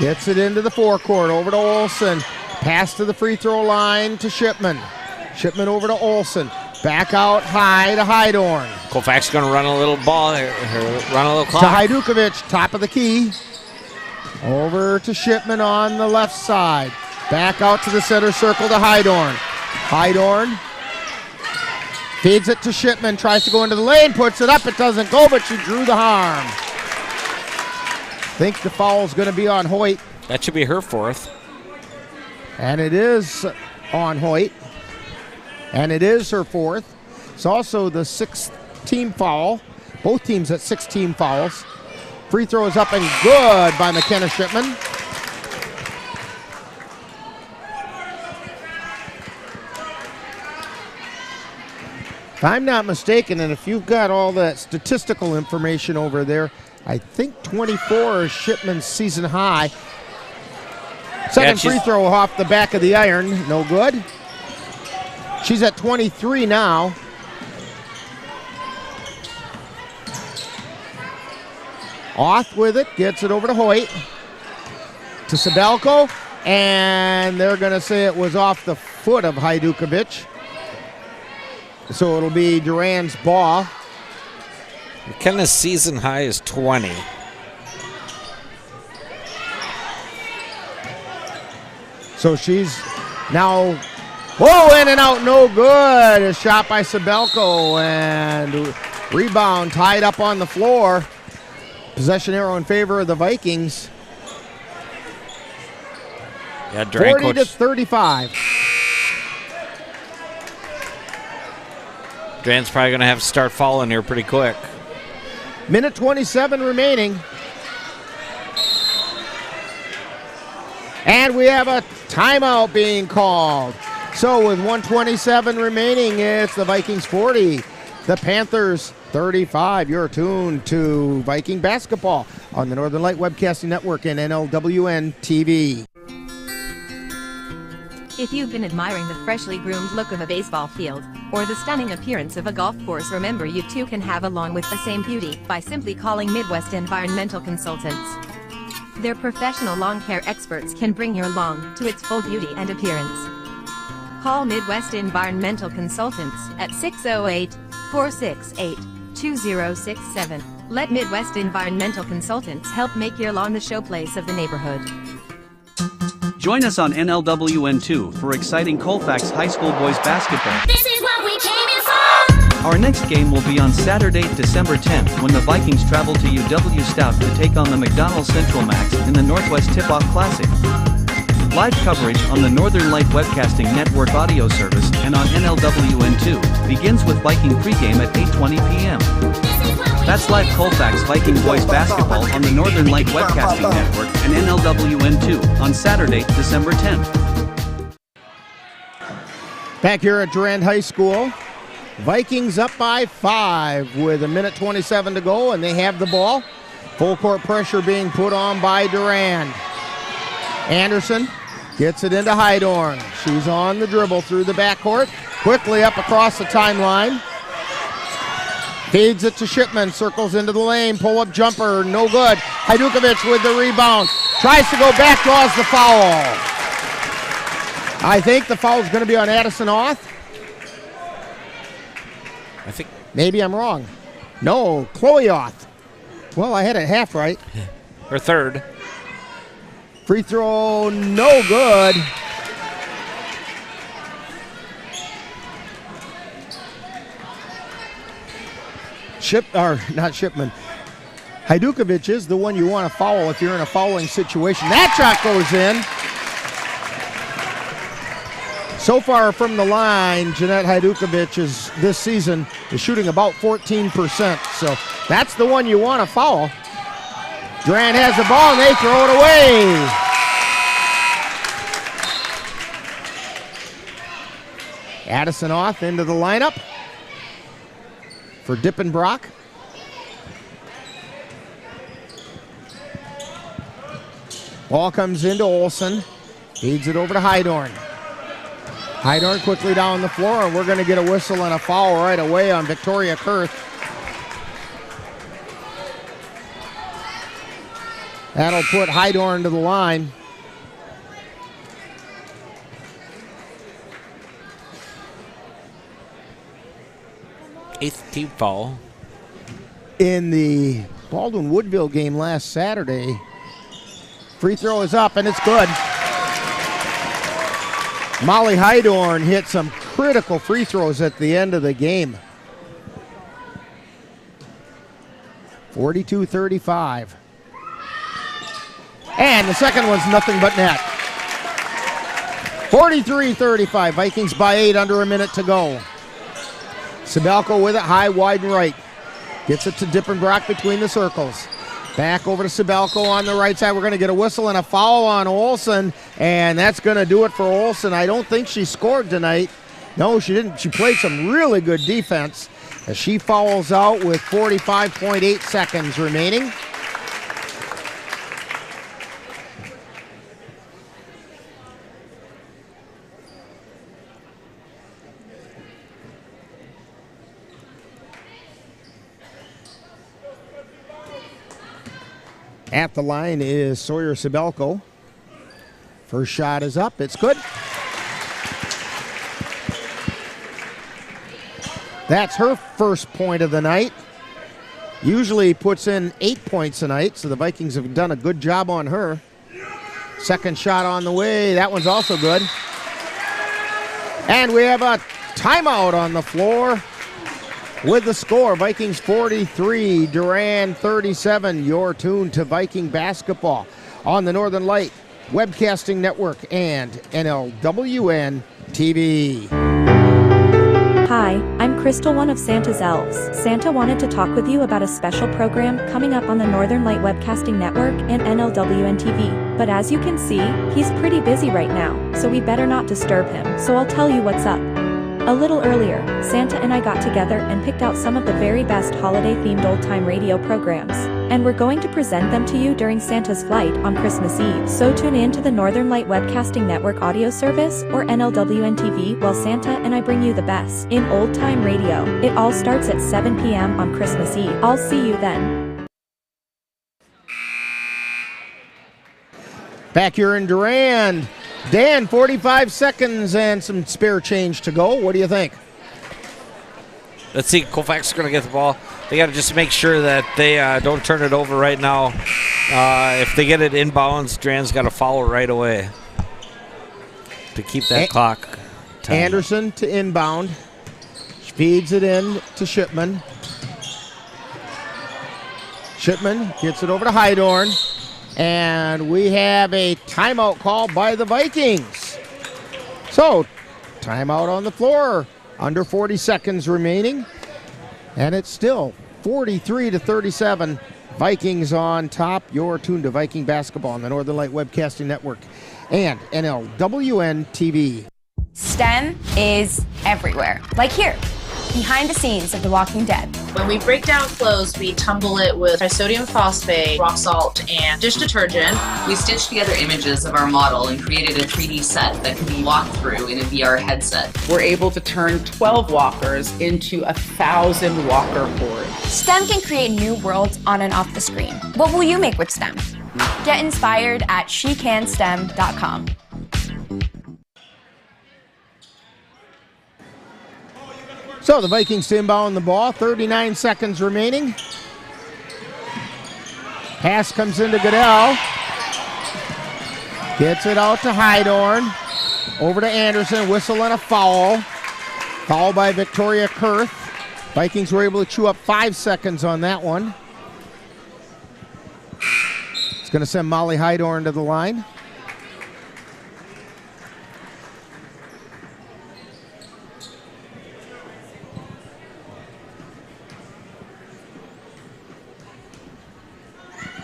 Gets it into the forecourt. Over to Olsen. Pass to the free throw line to Shipman. Shipman over to Olsen. Back out high to Hydorn. Colfax going to run a little ball here, run a little clock. To Hajdukovic, top of the key. Over to Shipman on the left side. Back out to the center circle to Hydorn. Hydorn feeds it to Shipman, tries to go into the lane, puts it up, it doesn't go, but she drew the harm. Think the foul's going to be on Hoyt. That should be her fourth. And it is on Hoyt. And it is her fourth. It's also the 6th team foul. Both teams at 6 team fouls. Free throw is up and good by McKenna Shipman. If I'm not mistaken, and if you've got all that statistical information over there, I think 24 is Shipman's season high. Second free throw off the back of the iron, no good. She's at 23 now. Oth with it, gets it over to Hoyt. To Sabelko, and they're going to say it was off the foot of Hajdukovic. So it'll be Durand's ball. McKenna's season high is 20. So she's now, whoa, in and out, no good. A shot by Sabelko, and rebound tied up on the floor. Possession arrow in favor of the Vikings. Yeah, Durand 40 to 35. Durand's probably going to have to start falling here pretty quick. Minute 27 remaining. And we have a timeout being called. So with 1:27 remaining, it's the Vikings 40, the Panthers 35. You're tuned to Viking basketball on the Northern Light Webcasting Network and NLWN-TV. If you've been admiring the freshly groomed look of a baseball field, or the stunning appearance of a golf course, remember you too can have a lawn with the same beauty by simply calling Midwest Environmental Consultants. Their professional lawn care experts can bring your lawn to its full beauty and appearance. Call Midwest Environmental Consultants at 608-468-2067. Let Midwest Environmental Consultants help make your lawn the showplace of the neighborhood. Join us on NLWN-2 for exciting Colfax High School boys basketball. This is what we came here for! Our next game will be on Saturday, December 10th, when the Vikings travel to UW Stout to take on the McDonald Central Max in the Northwest Tip-Off Classic. Live coverage on the Northern Light Webcasting Network audio service and on NLWN-2 begins with Viking Pregame at 8:20 p.m. That's live Colfax Viking boys basketball on the Northern Light Webcasting Network and NLWN-2 on Saturday, December 10th. Back here at Durand High School, Vikings up by 5 with a minute 27 to go, and they have the ball. Full court pressure being put on by Durand. Anderson gets it into Hydorn. She's on the dribble through the backcourt, quickly up across the timeline. Feeds it to Shipman, circles into the lane, pull-up jumper, no good. Hajdukovic with the rebound, tries to go back, draws the foul. I think the foul is going to be on Addison Oth. I think. Maybe I'm wrong. No, Chloe Oth. Well, I had it half right. Her third. Free throw, no good. Not Shipman. Hajdukovic is the one you want to foul if you're in a fouling situation. That shot goes in. So far from the line, Jeanette Hajdukovic this season is shooting about 14%. So that's the one you want to foul. Durand has the ball and they throw it away. Addison off into the lineup for Dippenbrock. Ball comes into Olsen. Feeds it over to Hydorn. Hydorn quickly down the floor, and we're going to get a whistle and a foul right away on Victoria Kurth. That'll put Hydorn to the line. Eighth team foul. In the Baldwin-Woodville game last Saturday, free throw is up, and it's good. Molly Hydorn hit some critical free throws at the end of the game. 42-35. And the second one's nothing but net. 43-35. Vikings by 8, under a minute to go. Sabelko with it, high, wide, and right. Gets it to Dippenbrock between the circles. Back over to Sabelko on the right side. We're going to get a whistle and a foul on Olsen, and that's going to do it for Olsen. I don't think she scored tonight. No, she didn't. She played some really good defense as she fouls out with 45.8 seconds remaining. At the line is Sawyer Sabelko. First shot is up. It's good. That's her first point of the night. Usually puts in 8 points tonight, so the Vikings have done a good job on her. Second shot on the way. That one's also good. And we have a timeout on the floor. With the score, Vikings 43, Durand 37. You're tuned to Viking basketball on the Northern Light Webcasting Network and NLWN-TV. Hi, I'm Crystal, one of Santa's elves. Santa wanted to talk with you about a special program coming up on the Northern Light Webcasting Network and NLWN-TV. But as you can see, he's pretty busy right now, so we better not disturb him. So I'll tell you what's up. A little earlier, Santa and I got together and picked out some of the very best holiday-themed old-time radio programs, and we're going to present them to you during Santa's flight on Christmas Eve. So tune in to the Northern Light Webcasting Network audio service or NLWN-TV while Santa and I bring you the best in old-time radio. It all starts at 7 p.m. on Christmas Eve. I'll see you then. Back here in Durand. Dan, 45 seconds and some spare change to go. What do you think? Let's see. Colfax is going to get the ball. They got to just make sure that they don't turn it over right now. If they get it inbounds, Durand's got to follow right away to keep that clock time. Anderson to inbound. Feeds it in to Shipman. Shipman gets it over to Hydorn. And we have a timeout call by the Vikings. So, timeout on the floor. Under 40 seconds remaining. And it's still 43-37. Vikings on top. You're tuned to Viking basketball on the Northern Light Webcasting Network and NLWN-TV. STEM is everywhere. Like here, behind the scenes of The Walking Dead. When we break down clothes, we tumble it with disodium phosphate, rock salt, and dish detergent. We stitched together images of our model and created a 3D set that can be walked through in a VR headset. We're able to turn 12 walkers into 1,000 walker hordes. STEM can create new worlds on and off the screen. What will you make with STEM? Get inspired at SheCanSTEM.com. So the Vikings to inbound the ball, 39 seconds remaining. Pass comes into Goodell. Gets it out to Hydorn. Over to Anderson. Whistle and a foul. Foul by Victoria Kurth. Vikings were able to chew up 5 seconds on that one. It's going to send Molly Hydorn to the line.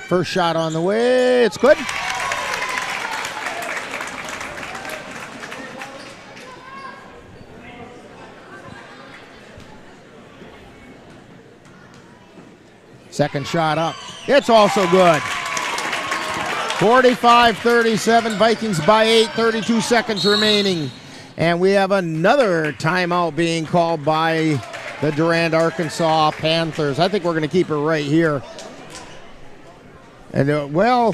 First shot on the way. It's good. Second shot up. It's also good. 45-37. Vikings by 8. 32 seconds remaining. And we have another timeout being called by the Durand-Arkansaw Panthers. I think we're going to keep it right here. And, well,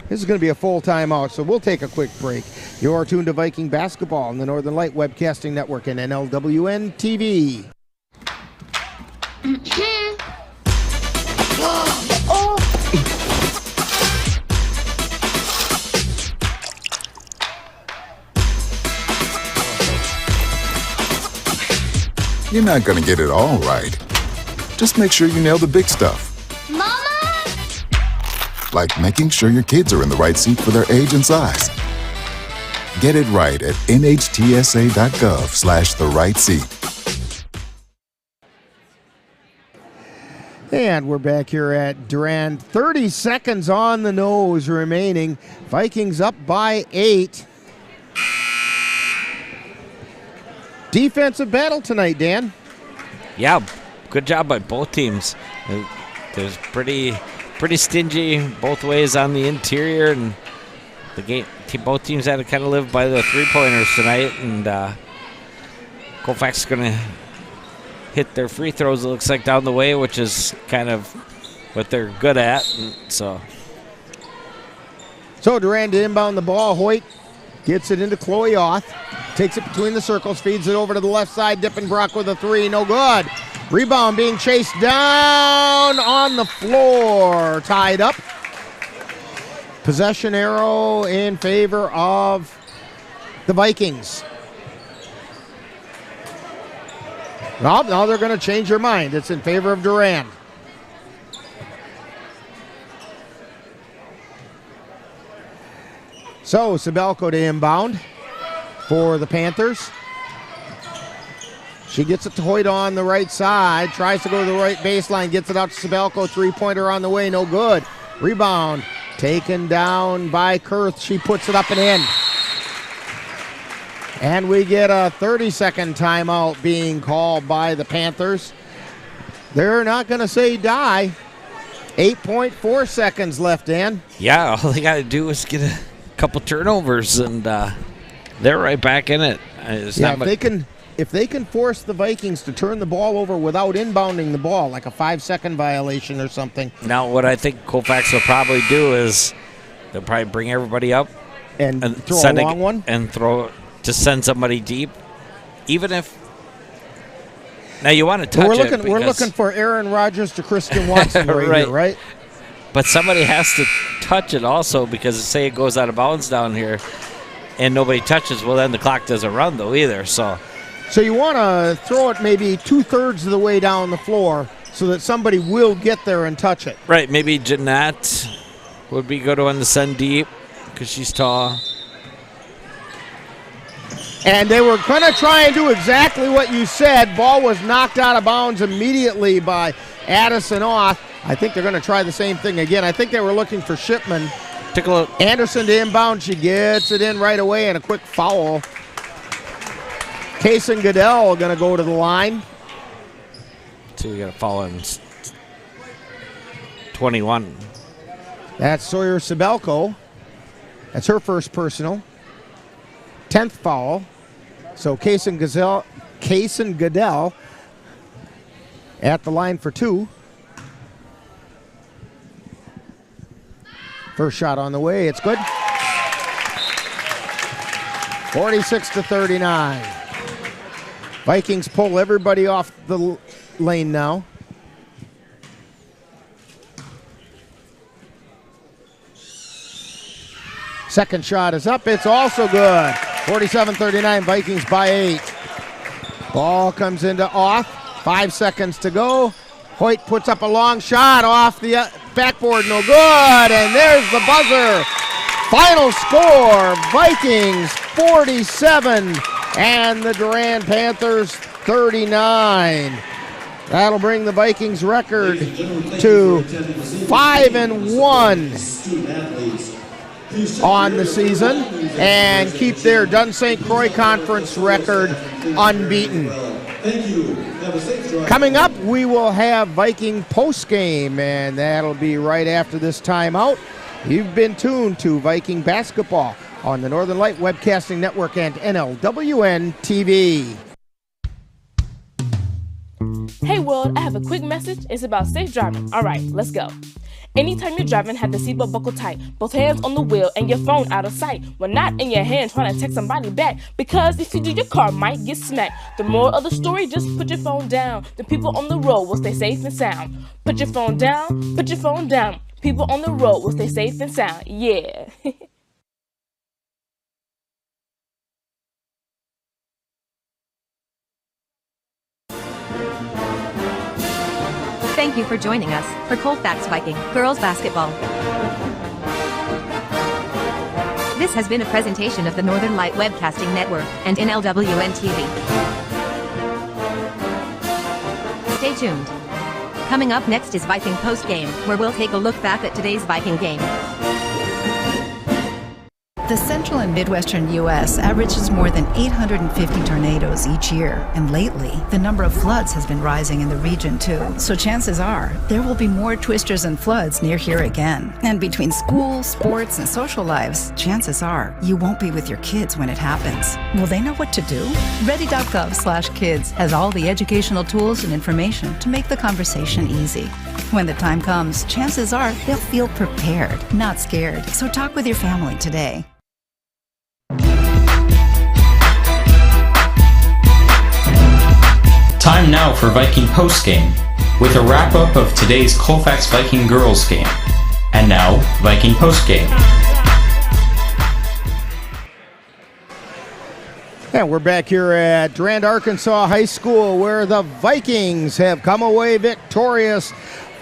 this is going to be a full timeout, so we'll take a quick break. You're tuned to Viking Basketball on the Northern Light Webcasting Network and NLWN-TV. You're not going to get it all right. Just make sure you nail the big stuff. Like making sure your kids are in the right seat for their age and size. Get it right at nhtsa.gov/the-right-seat. And we're back here at Durand. 30 seconds on the nose remaining. Vikings up by 8. Defensive battle tonight, Dan. Yeah, good job by both teams. There's pretty stingy both ways on the interior, and the game. Both teams had to kind of live by the three-pointers tonight, and Colfax is going to hit their free throws, it looks like, down the way, which is kind of what they're good at. And so Durand to inbound the ball. Hoyt gets it into Chloe Oth. Takes it between the circles, feeds it over to the left side. Dippenbrock with a three, no good. Rebound being chased down on the floor. Tied up. Possession arrow in favor of the Vikings. Well, now they're going to change their mind. It's in favor of Durand. So, Sabelko to inbound for the Panthers. She gets it to Hoyt on the right side. Tries to go to the right baseline. Gets it out to Sabelko. Three-pointer on the way. No good. Rebound taken down by Kurth. She puts it up and in. And we get a 30-second timeout being called by the Panthers. They're not going to say die. 8.4 seconds left, Dan. Yeah, all they got to do is get a couple turnovers, and they're right back in it. If they can force the Vikings to turn the ball over without inbounding the ball, like a 5-second violation or something. Now, what I think Colfax will probably do is they'll probably bring everybody up and throw a long one and to send somebody deep, even if. Now you want to touch it. We're looking for Aaron Rodgers to Christian Watson right here, right? But somebody has to touch it also, because say it goes out of bounds down here and nobody touches, well, then the clock doesn't run though either. So you want to throw it maybe 2/3 of the way down the floor so that somebody will get there and touch it. Right, maybe Jeanette would be good one to send deep because she's tall. And they were going to try and do exactly what you said. Ball was knocked out of bounds immediately by Addison Oth. I think they're going to try the same thing again. I think they were looking for Shipman. Take a look. Anderson to inbound. She gets it in right away, and a quick foul. Case and Goodell going to go to the line. So we got a foul in 21. That's Sawyer Sabelko. That's her first personal. 10th foul. So Case and Goodell at the line for 2. First shot on the way. It's good. 46-39. Vikings pull everybody off the lane now. Second shot is up. It's also good. 47-39, Vikings by 8. Ball comes into Oth. 5 seconds to go. Hoyt puts up a long shot off the backboard. No good. And there's the buzzer. Final score, Vikings 47 and the Durand Panthers 39. That'll bring the Vikings record to 5-1 on the season and keep their Dun St. Croix Conference record unbeaten. Coming up, we will have Viking postgame, and that'll be right after this timeout. You've been tuned to Viking basketball on the Northern Light Webcasting Network and NLWN-TV. Hey world, I have a quick message. It's about safe driving. All right, let's go. Anytime you're driving, have the seatbelt buckled tight. Both hands on the wheel and your phone out of sight. When not in your hand, trying to text somebody back. Because if you do, your car might get smacked. The moral of the story, just put your phone down. The people on the road will stay safe and sound. Put your phone down, put your phone down. People on the road will stay safe and sound. Yeah. Thank you for joining us for Colfax Viking Girls Basketball. This has been a presentation of the Northern Light Webcasting Network and NLWN-TV. Stay tuned. Coming up next is Viking Postgame, where we'll take a look back at today's Viking game. The central and midwestern U.S. averages more than 850 tornadoes each year, and lately, the number of floods has been rising in the region too. So chances are, there will be more twisters and floods near here again. And between school, sports, and social lives, chances are, you won't be with your kids when it happens. Will they know what to do? Ready.gov/kids has all the educational tools and information to make the conversation easy. When the time comes, chances are they'll feel prepared, not scared. So talk with your family today. Time now for Viking postgame, with a wrap-up of today's Colfax Viking Girls game. And now, Viking postgame. And we're back here at Durand-Arkansaw High School, where the Vikings have come away victorious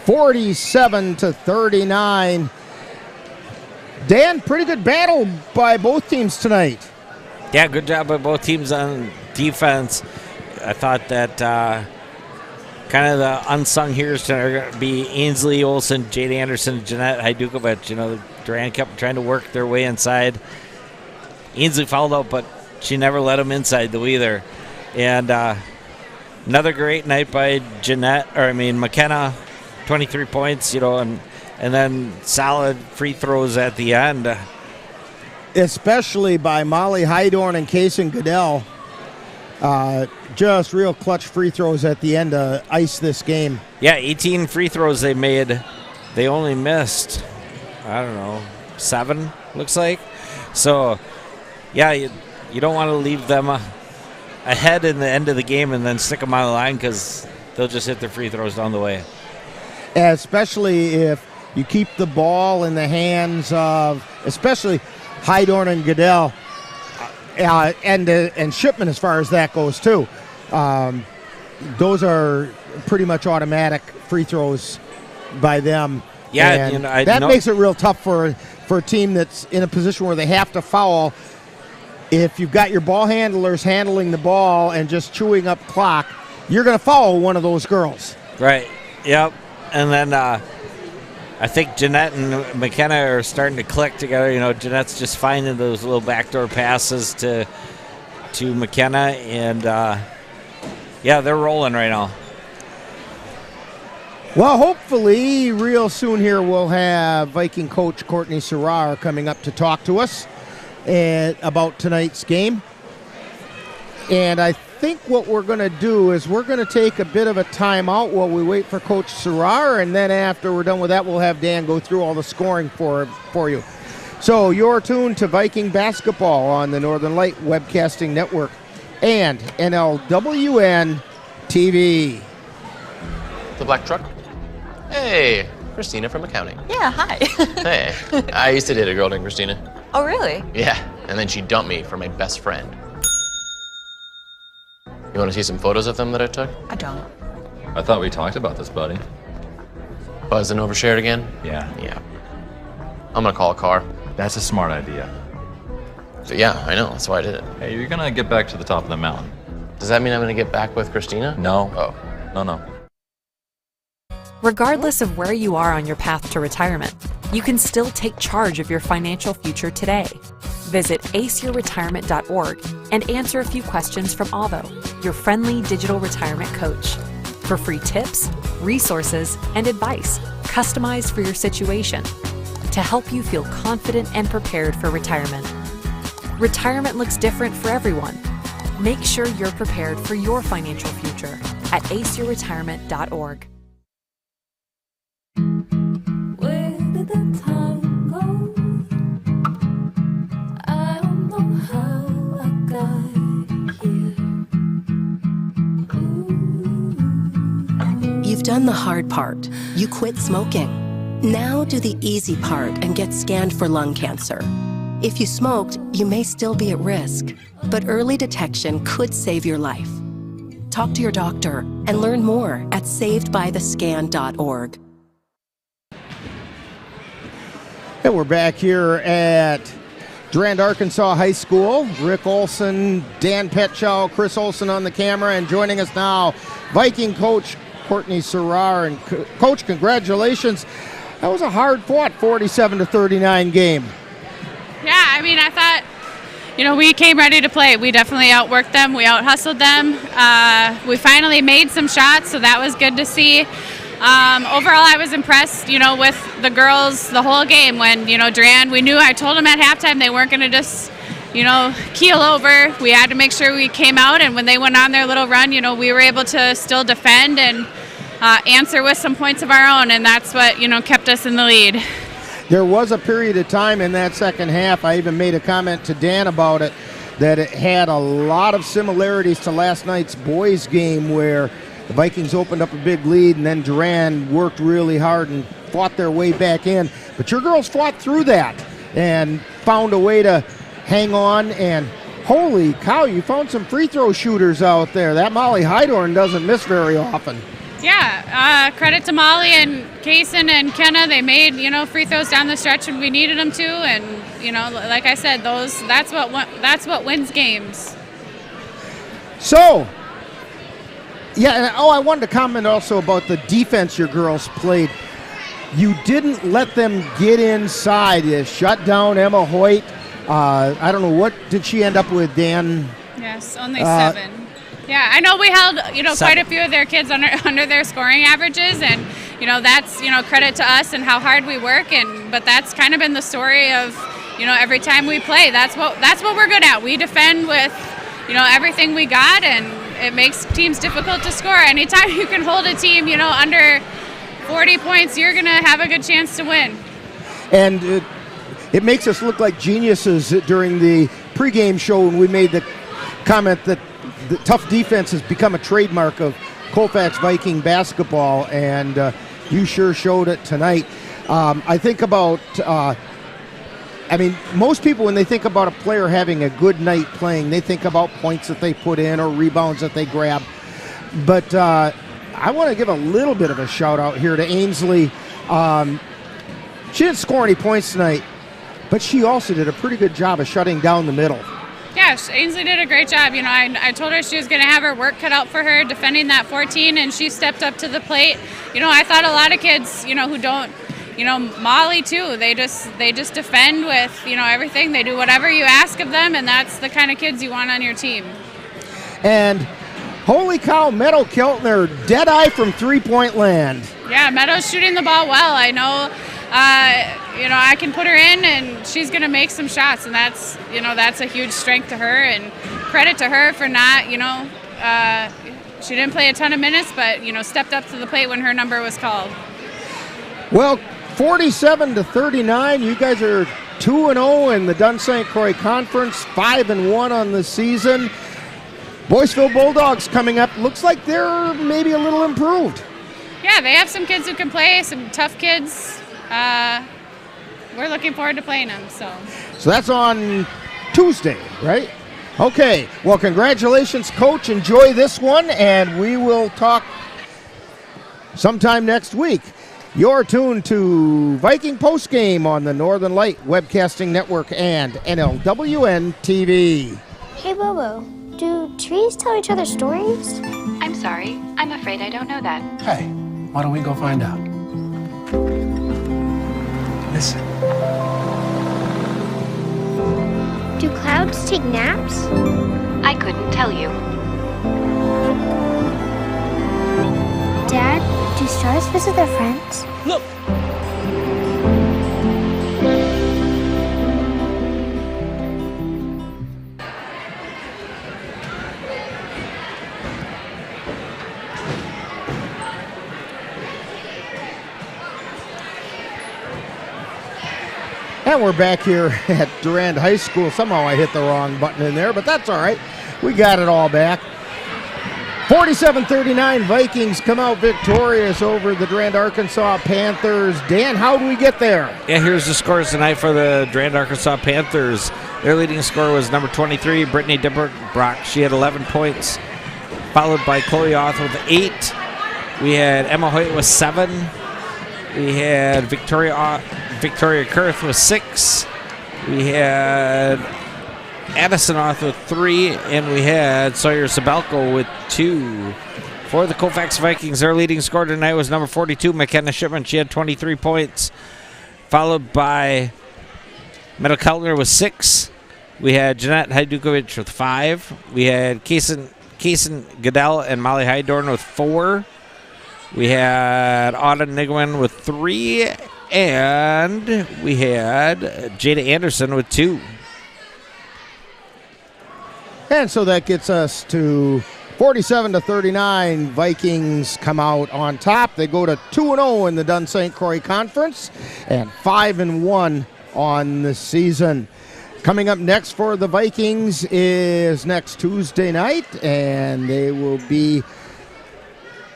47-39. Dan, pretty good battle by both teams tonight. Yeah, good job by both teams on defense. I thought that kind of the unsung heroes are going to be Ainsley Olsen, Jade Anderson, Jeanette Hajdukovic. You know, Durand kept trying to work their way inside. Ainsley fouled out, but she never let him inside, though, either. And another great night by McKenna, 23 points, you know, and then solid free throws at the end. Especially by Molly Hydorn and Kaysen Goodell. Just real clutch free throws at the end to ice this game. Yeah, 18 free throws they made. They only missed, 7, looks like. So, yeah, you don't want to leave them ahead in the end of the game and then stick them on the line because they'll just hit their free throws down the way. Especially if you keep the ball in the hands of, especially Hydorn and Goodell, and Shipman as far as that goes too. Those are pretty much automatic free throws by them. Yeah, and that makes it real tough for a team that's in a position where they have to foul. If you've got your ball handlers handling the ball and just chewing up clock, you're going to foul one of those girls. Right. Yep. And then I think Jeanette and McKenna are starting to click together. You know, Jeanette's just finding those little backdoor passes to McKenna, and they're rolling right now. Well, hopefully real soon here we'll have Viking coach Courtney Serrar coming up to talk to us about tonight's game. And I think what we're going to do is we're going to take a bit of a timeout while we wait for Coach Serrar, and then after we're done with that, we'll have Dan go through all the scoring for you. So you're tuned to Viking basketball on the Northern Light Webcasting Network and NLWN-TV. The black truck. Hey, Christina from accounting. Yeah, hi. Hey, I used to date a girl named Christina. Oh, really? Yeah, and then she dumped me for my best friend. You want to see some photos of them that I took? I don't. I thought we talked about this, buddy. Buzz and overshared again? Yeah. Yeah. I'm gonna call a car. That's a smart idea. So yeah, I know, that's why I did it. Hey, you're gonna get back to the top of the mountain. Does that mean I'm gonna get back with Christina? No. Oh. No. Regardless of where you are on your path to retirement, you can still take charge of your financial future today. Visit aceyourretirement.org and answer a few questions from Avo, your friendly digital retirement coach, for free tips, resources, and advice customized for your situation to help you feel confident and prepared for retirement. Retirement looks different for everyone. Make sure you're prepared for your financial future at aceyourretirement.org. Where did the time go? I don't know how I got here. You've done the hard part. You quit smoking. Now do the easy part and get scanned for lung cancer. If you smoked, you may still be at risk, but early detection could save your life. Talk to your doctor and learn more at savedbythescan.org. And we're back here at Durand-Arkansaw High School. Rick Olson, Dan Petchow, Chris Olson on the camera, and joining us now, Viking coach Courtney Serrar. And Coach, congratulations. That was a hard-fought 47-39 game. Yeah, I mean, I thought, we came ready to play. We definitely outworked them. We out-hustled them. We finally made some shots, so that was good to see. Overall, I was impressed, with the girls the whole game when, Durand, I told them at halftime they weren't going to just, keel over. We had to make sure we came out, and when they went on their little run, we were able to still defend and answer with some points of our own, and that's what, kept us in the lead. There was a period of time in that second half, I even made a comment to Dan about it, that it had a lot of similarities to last night's boys game where the Vikings opened up a big lead and then Durand worked really hard and fought their way back in. But your girls fought through that and found a way to hang on, and holy cow, you found some free throw shooters out there. That Molly Hydorn doesn't miss very often. Yeah, credit to Molly and Kaysen and Kenna. They made, free throws down the stretch when we needed them to, and, like I said, that's what wins games. So, yeah, and I wanted to comment also about the defense your girls played. You didn't let them get inside. You shut down Emma Hoyt. I don't know, what did she end up with, Dan? Yes, only 7. Yeah, I know we held, quite a few of their kids under their scoring averages, and, that's, credit to us and how hard we work, but that's kind of been the story of, every time we play. That's what we're good at. We defend with, everything we got, and it makes teams difficult to score. Anytime you can hold a team, under 40 points, you're going to have a good chance to win. And it makes us look like geniuses during the pregame show when we made the comment that the tough defense has become a trademark of Colfax Viking basketball, and you sure showed it tonight. I think about, most people, when they think about a player having a good night playing, they think about points that they put in or rebounds that they grab. But I want to give a little bit of a shout out here to Ainsley. She didn't score any points tonight, but she also did a pretty good job of shutting down the middle. Yeah, Ainsley did a great job. I told her she was going to have her work cut out for her defending that 14, and she stepped up to the plate. I thought a lot of kids, who don't, Molly too, they just defend with, everything. They do whatever you ask of them, and that's the kind of kids you want on your team. And holy cow, Meadow Keltner, dead eye from three-point land. Yeah, Meadow's shooting the ball well. I know, I can put her in, and she's going to make some shots, and that's a huge strength to her, and credit to her for not, she didn't play a ton of minutes, but, stepped up to the plate when her number was called. Well, 47-39, you guys are 2-0 in the Dunn St. Croix Conference, 5-1 on the season. Boyceville Bulldogs coming up. Looks like they're maybe a little improved. Yeah, they have some kids who can play, some tough kids. we're looking forward to playing them. So that's on Tuesday, right? Okay. Well, congratulations, Coach. Enjoy this one, and we will talk sometime next week. You're tuned to Viking Postgame on the Northern Light Webcasting Network and NLWN-TV. Hey, Bobo, do trees tell each other stories? I'm sorry. I'm afraid I don't know that. Hey, why don't we go find out? Listen. Do clouds take naps? I couldn't tell you. Dad, do stars visit their friends? Look! And we're back here at Durand High School. Somehow I hit the wrong button in there, but that's all right. We got it all back. 47-39, Vikings come out victorious over the Durand-Arkansaw Panthers. Dan, how do we get there? Yeah, here's the scores tonight for the Durand-Arkansaw Panthers. Their leading scorer was number 23, Brittany Dibberbrock. She had 11 points, followed by Chloe Oth with 8. We had Emma Hoyt with 7. We had Victoria Kurth with 6. We had Addison Oth with 3, and we had Sawyer Sabelko with 2. For the Colfax Vikings, their leading scorer tonight was number 42, McKenna Shipman. She had 23 points, followed by Meadow Keltner with 6. We had Jeanette Hajdukovic with 5. We had Kaysen Goodell and Molly Hydorn with 4. We had Auden Nigwin with 3, and we had Jada Anderson with 2. And so that gets us to 47-39. Vikings come out on top. They go to 2-0 in the Dunn St. Croix Conference and 5-1 on the season. Coming up next for the Vikings is next Tuesday night, and they will be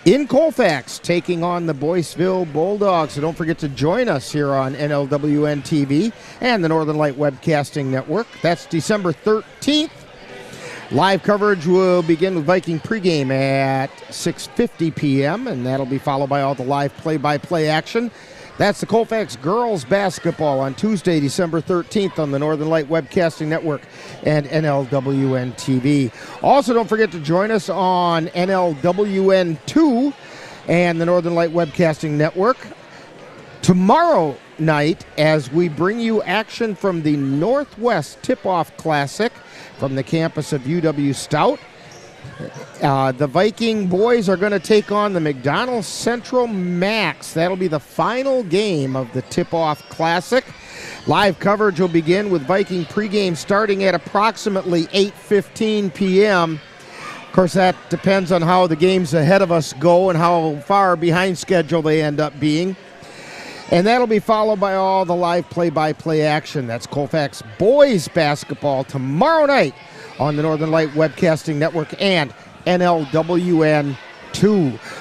in Colfax taking on the Boyceville Bulldogs. So don't forget to join us here on NLWN-TV and the Northern Light Webcasting Network. That's December 13th. Live coverage will begin with Viking pregame at 6:50 p.m., and that'll be followed by all the live play-by-play action. That's the Colfax Girls Basketball on Tuesday, December 13th on the Northern Light Webcasting Network and NLWN-TV. Also, don't forget to join us on NLWN2 and the Northern Light Webcasting Network tomorrow night as we bring you action from the Northwest Tip-Off Classic from the campus of UW Stout. The Viking boys are going to take on the McDonald Central Max. That'll be the final game of the Tip-Off Classic. Live coverage will begin with Viking pregame starting at approximately 8:15 p.m. Of course, that depends on how the games ahead of us go and how far behind schedule they end up being. And that'll be followed by all the live play-by-play action. That's Colfax boys basketball tomorrow night on the Northern Light Webcasting Network and NLWN2.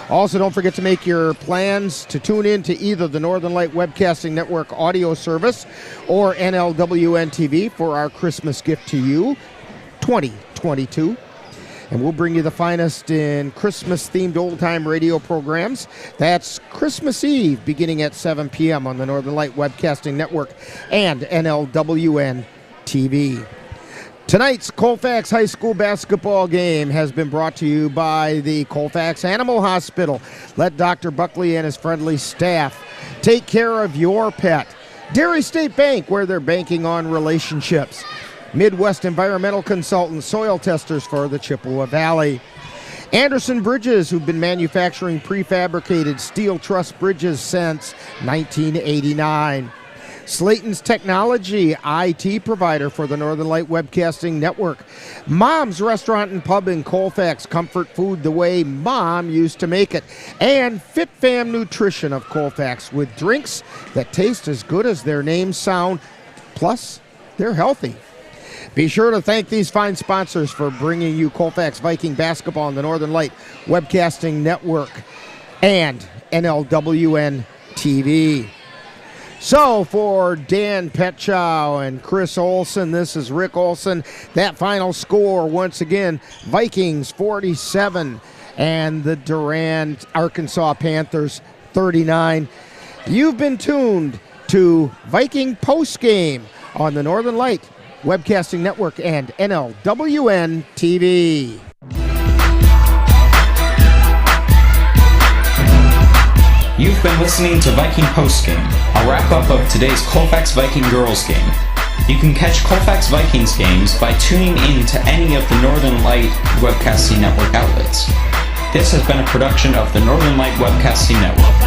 Also, don't forget to make your plans to tune in to either the Northern Light Webcasting Network audio service or NLWN-TV for our Christmas gift to you, 2022. And we'll bring you the finest in Christmas-themed old-time radio programs. That's Christmas Eve, beginning at 7 p.m. on the Northern Light Webcasting Network and NLWN-TV. Tonight's Colfax High School basketball game has been brought to you by the Colfax Animal Hospital. Let Dr. Buckley and his friendly staff take care of your pet. Dairy State Bank, where they're banking on relationships. Midwest Environmental Consultants, soil testers for the Chippewa Valley. Anderson Bridges, who've been manufacturing prefabricated steel truss bridges since 1989. Slayton's Technology, IT provider for the Northern Light Webcasting Network. Mom's Restaurant and Pub in Colfax, comfort food the way Mom used to make it. And Fit Fam Nutrition of Colfax, with drinks that taste as good as their names sound, plus they're healthy. Be sure to thank these fine sponsors for bringing you Colfax Viking basketball on the Northern Light Webcasting Network and NLWN-TV. So for Dan Petchow and Chris Olson, this is Rick Olson. That final score, once again, Vikings 47 and the Durand-Arkansaw Panthers 39. You've been tuned to Viking Postgame on the Northern Light Webcasting Network and NLWN-TV. You've been listening to Viking Postgame, a wrap-up of today's Colfax Viking Girls game. You can catch Colfax Vikings games by tuning in to any of the Northern Light Webcasting Network outlets. This has been a production of the Northern Light Webcasting Network.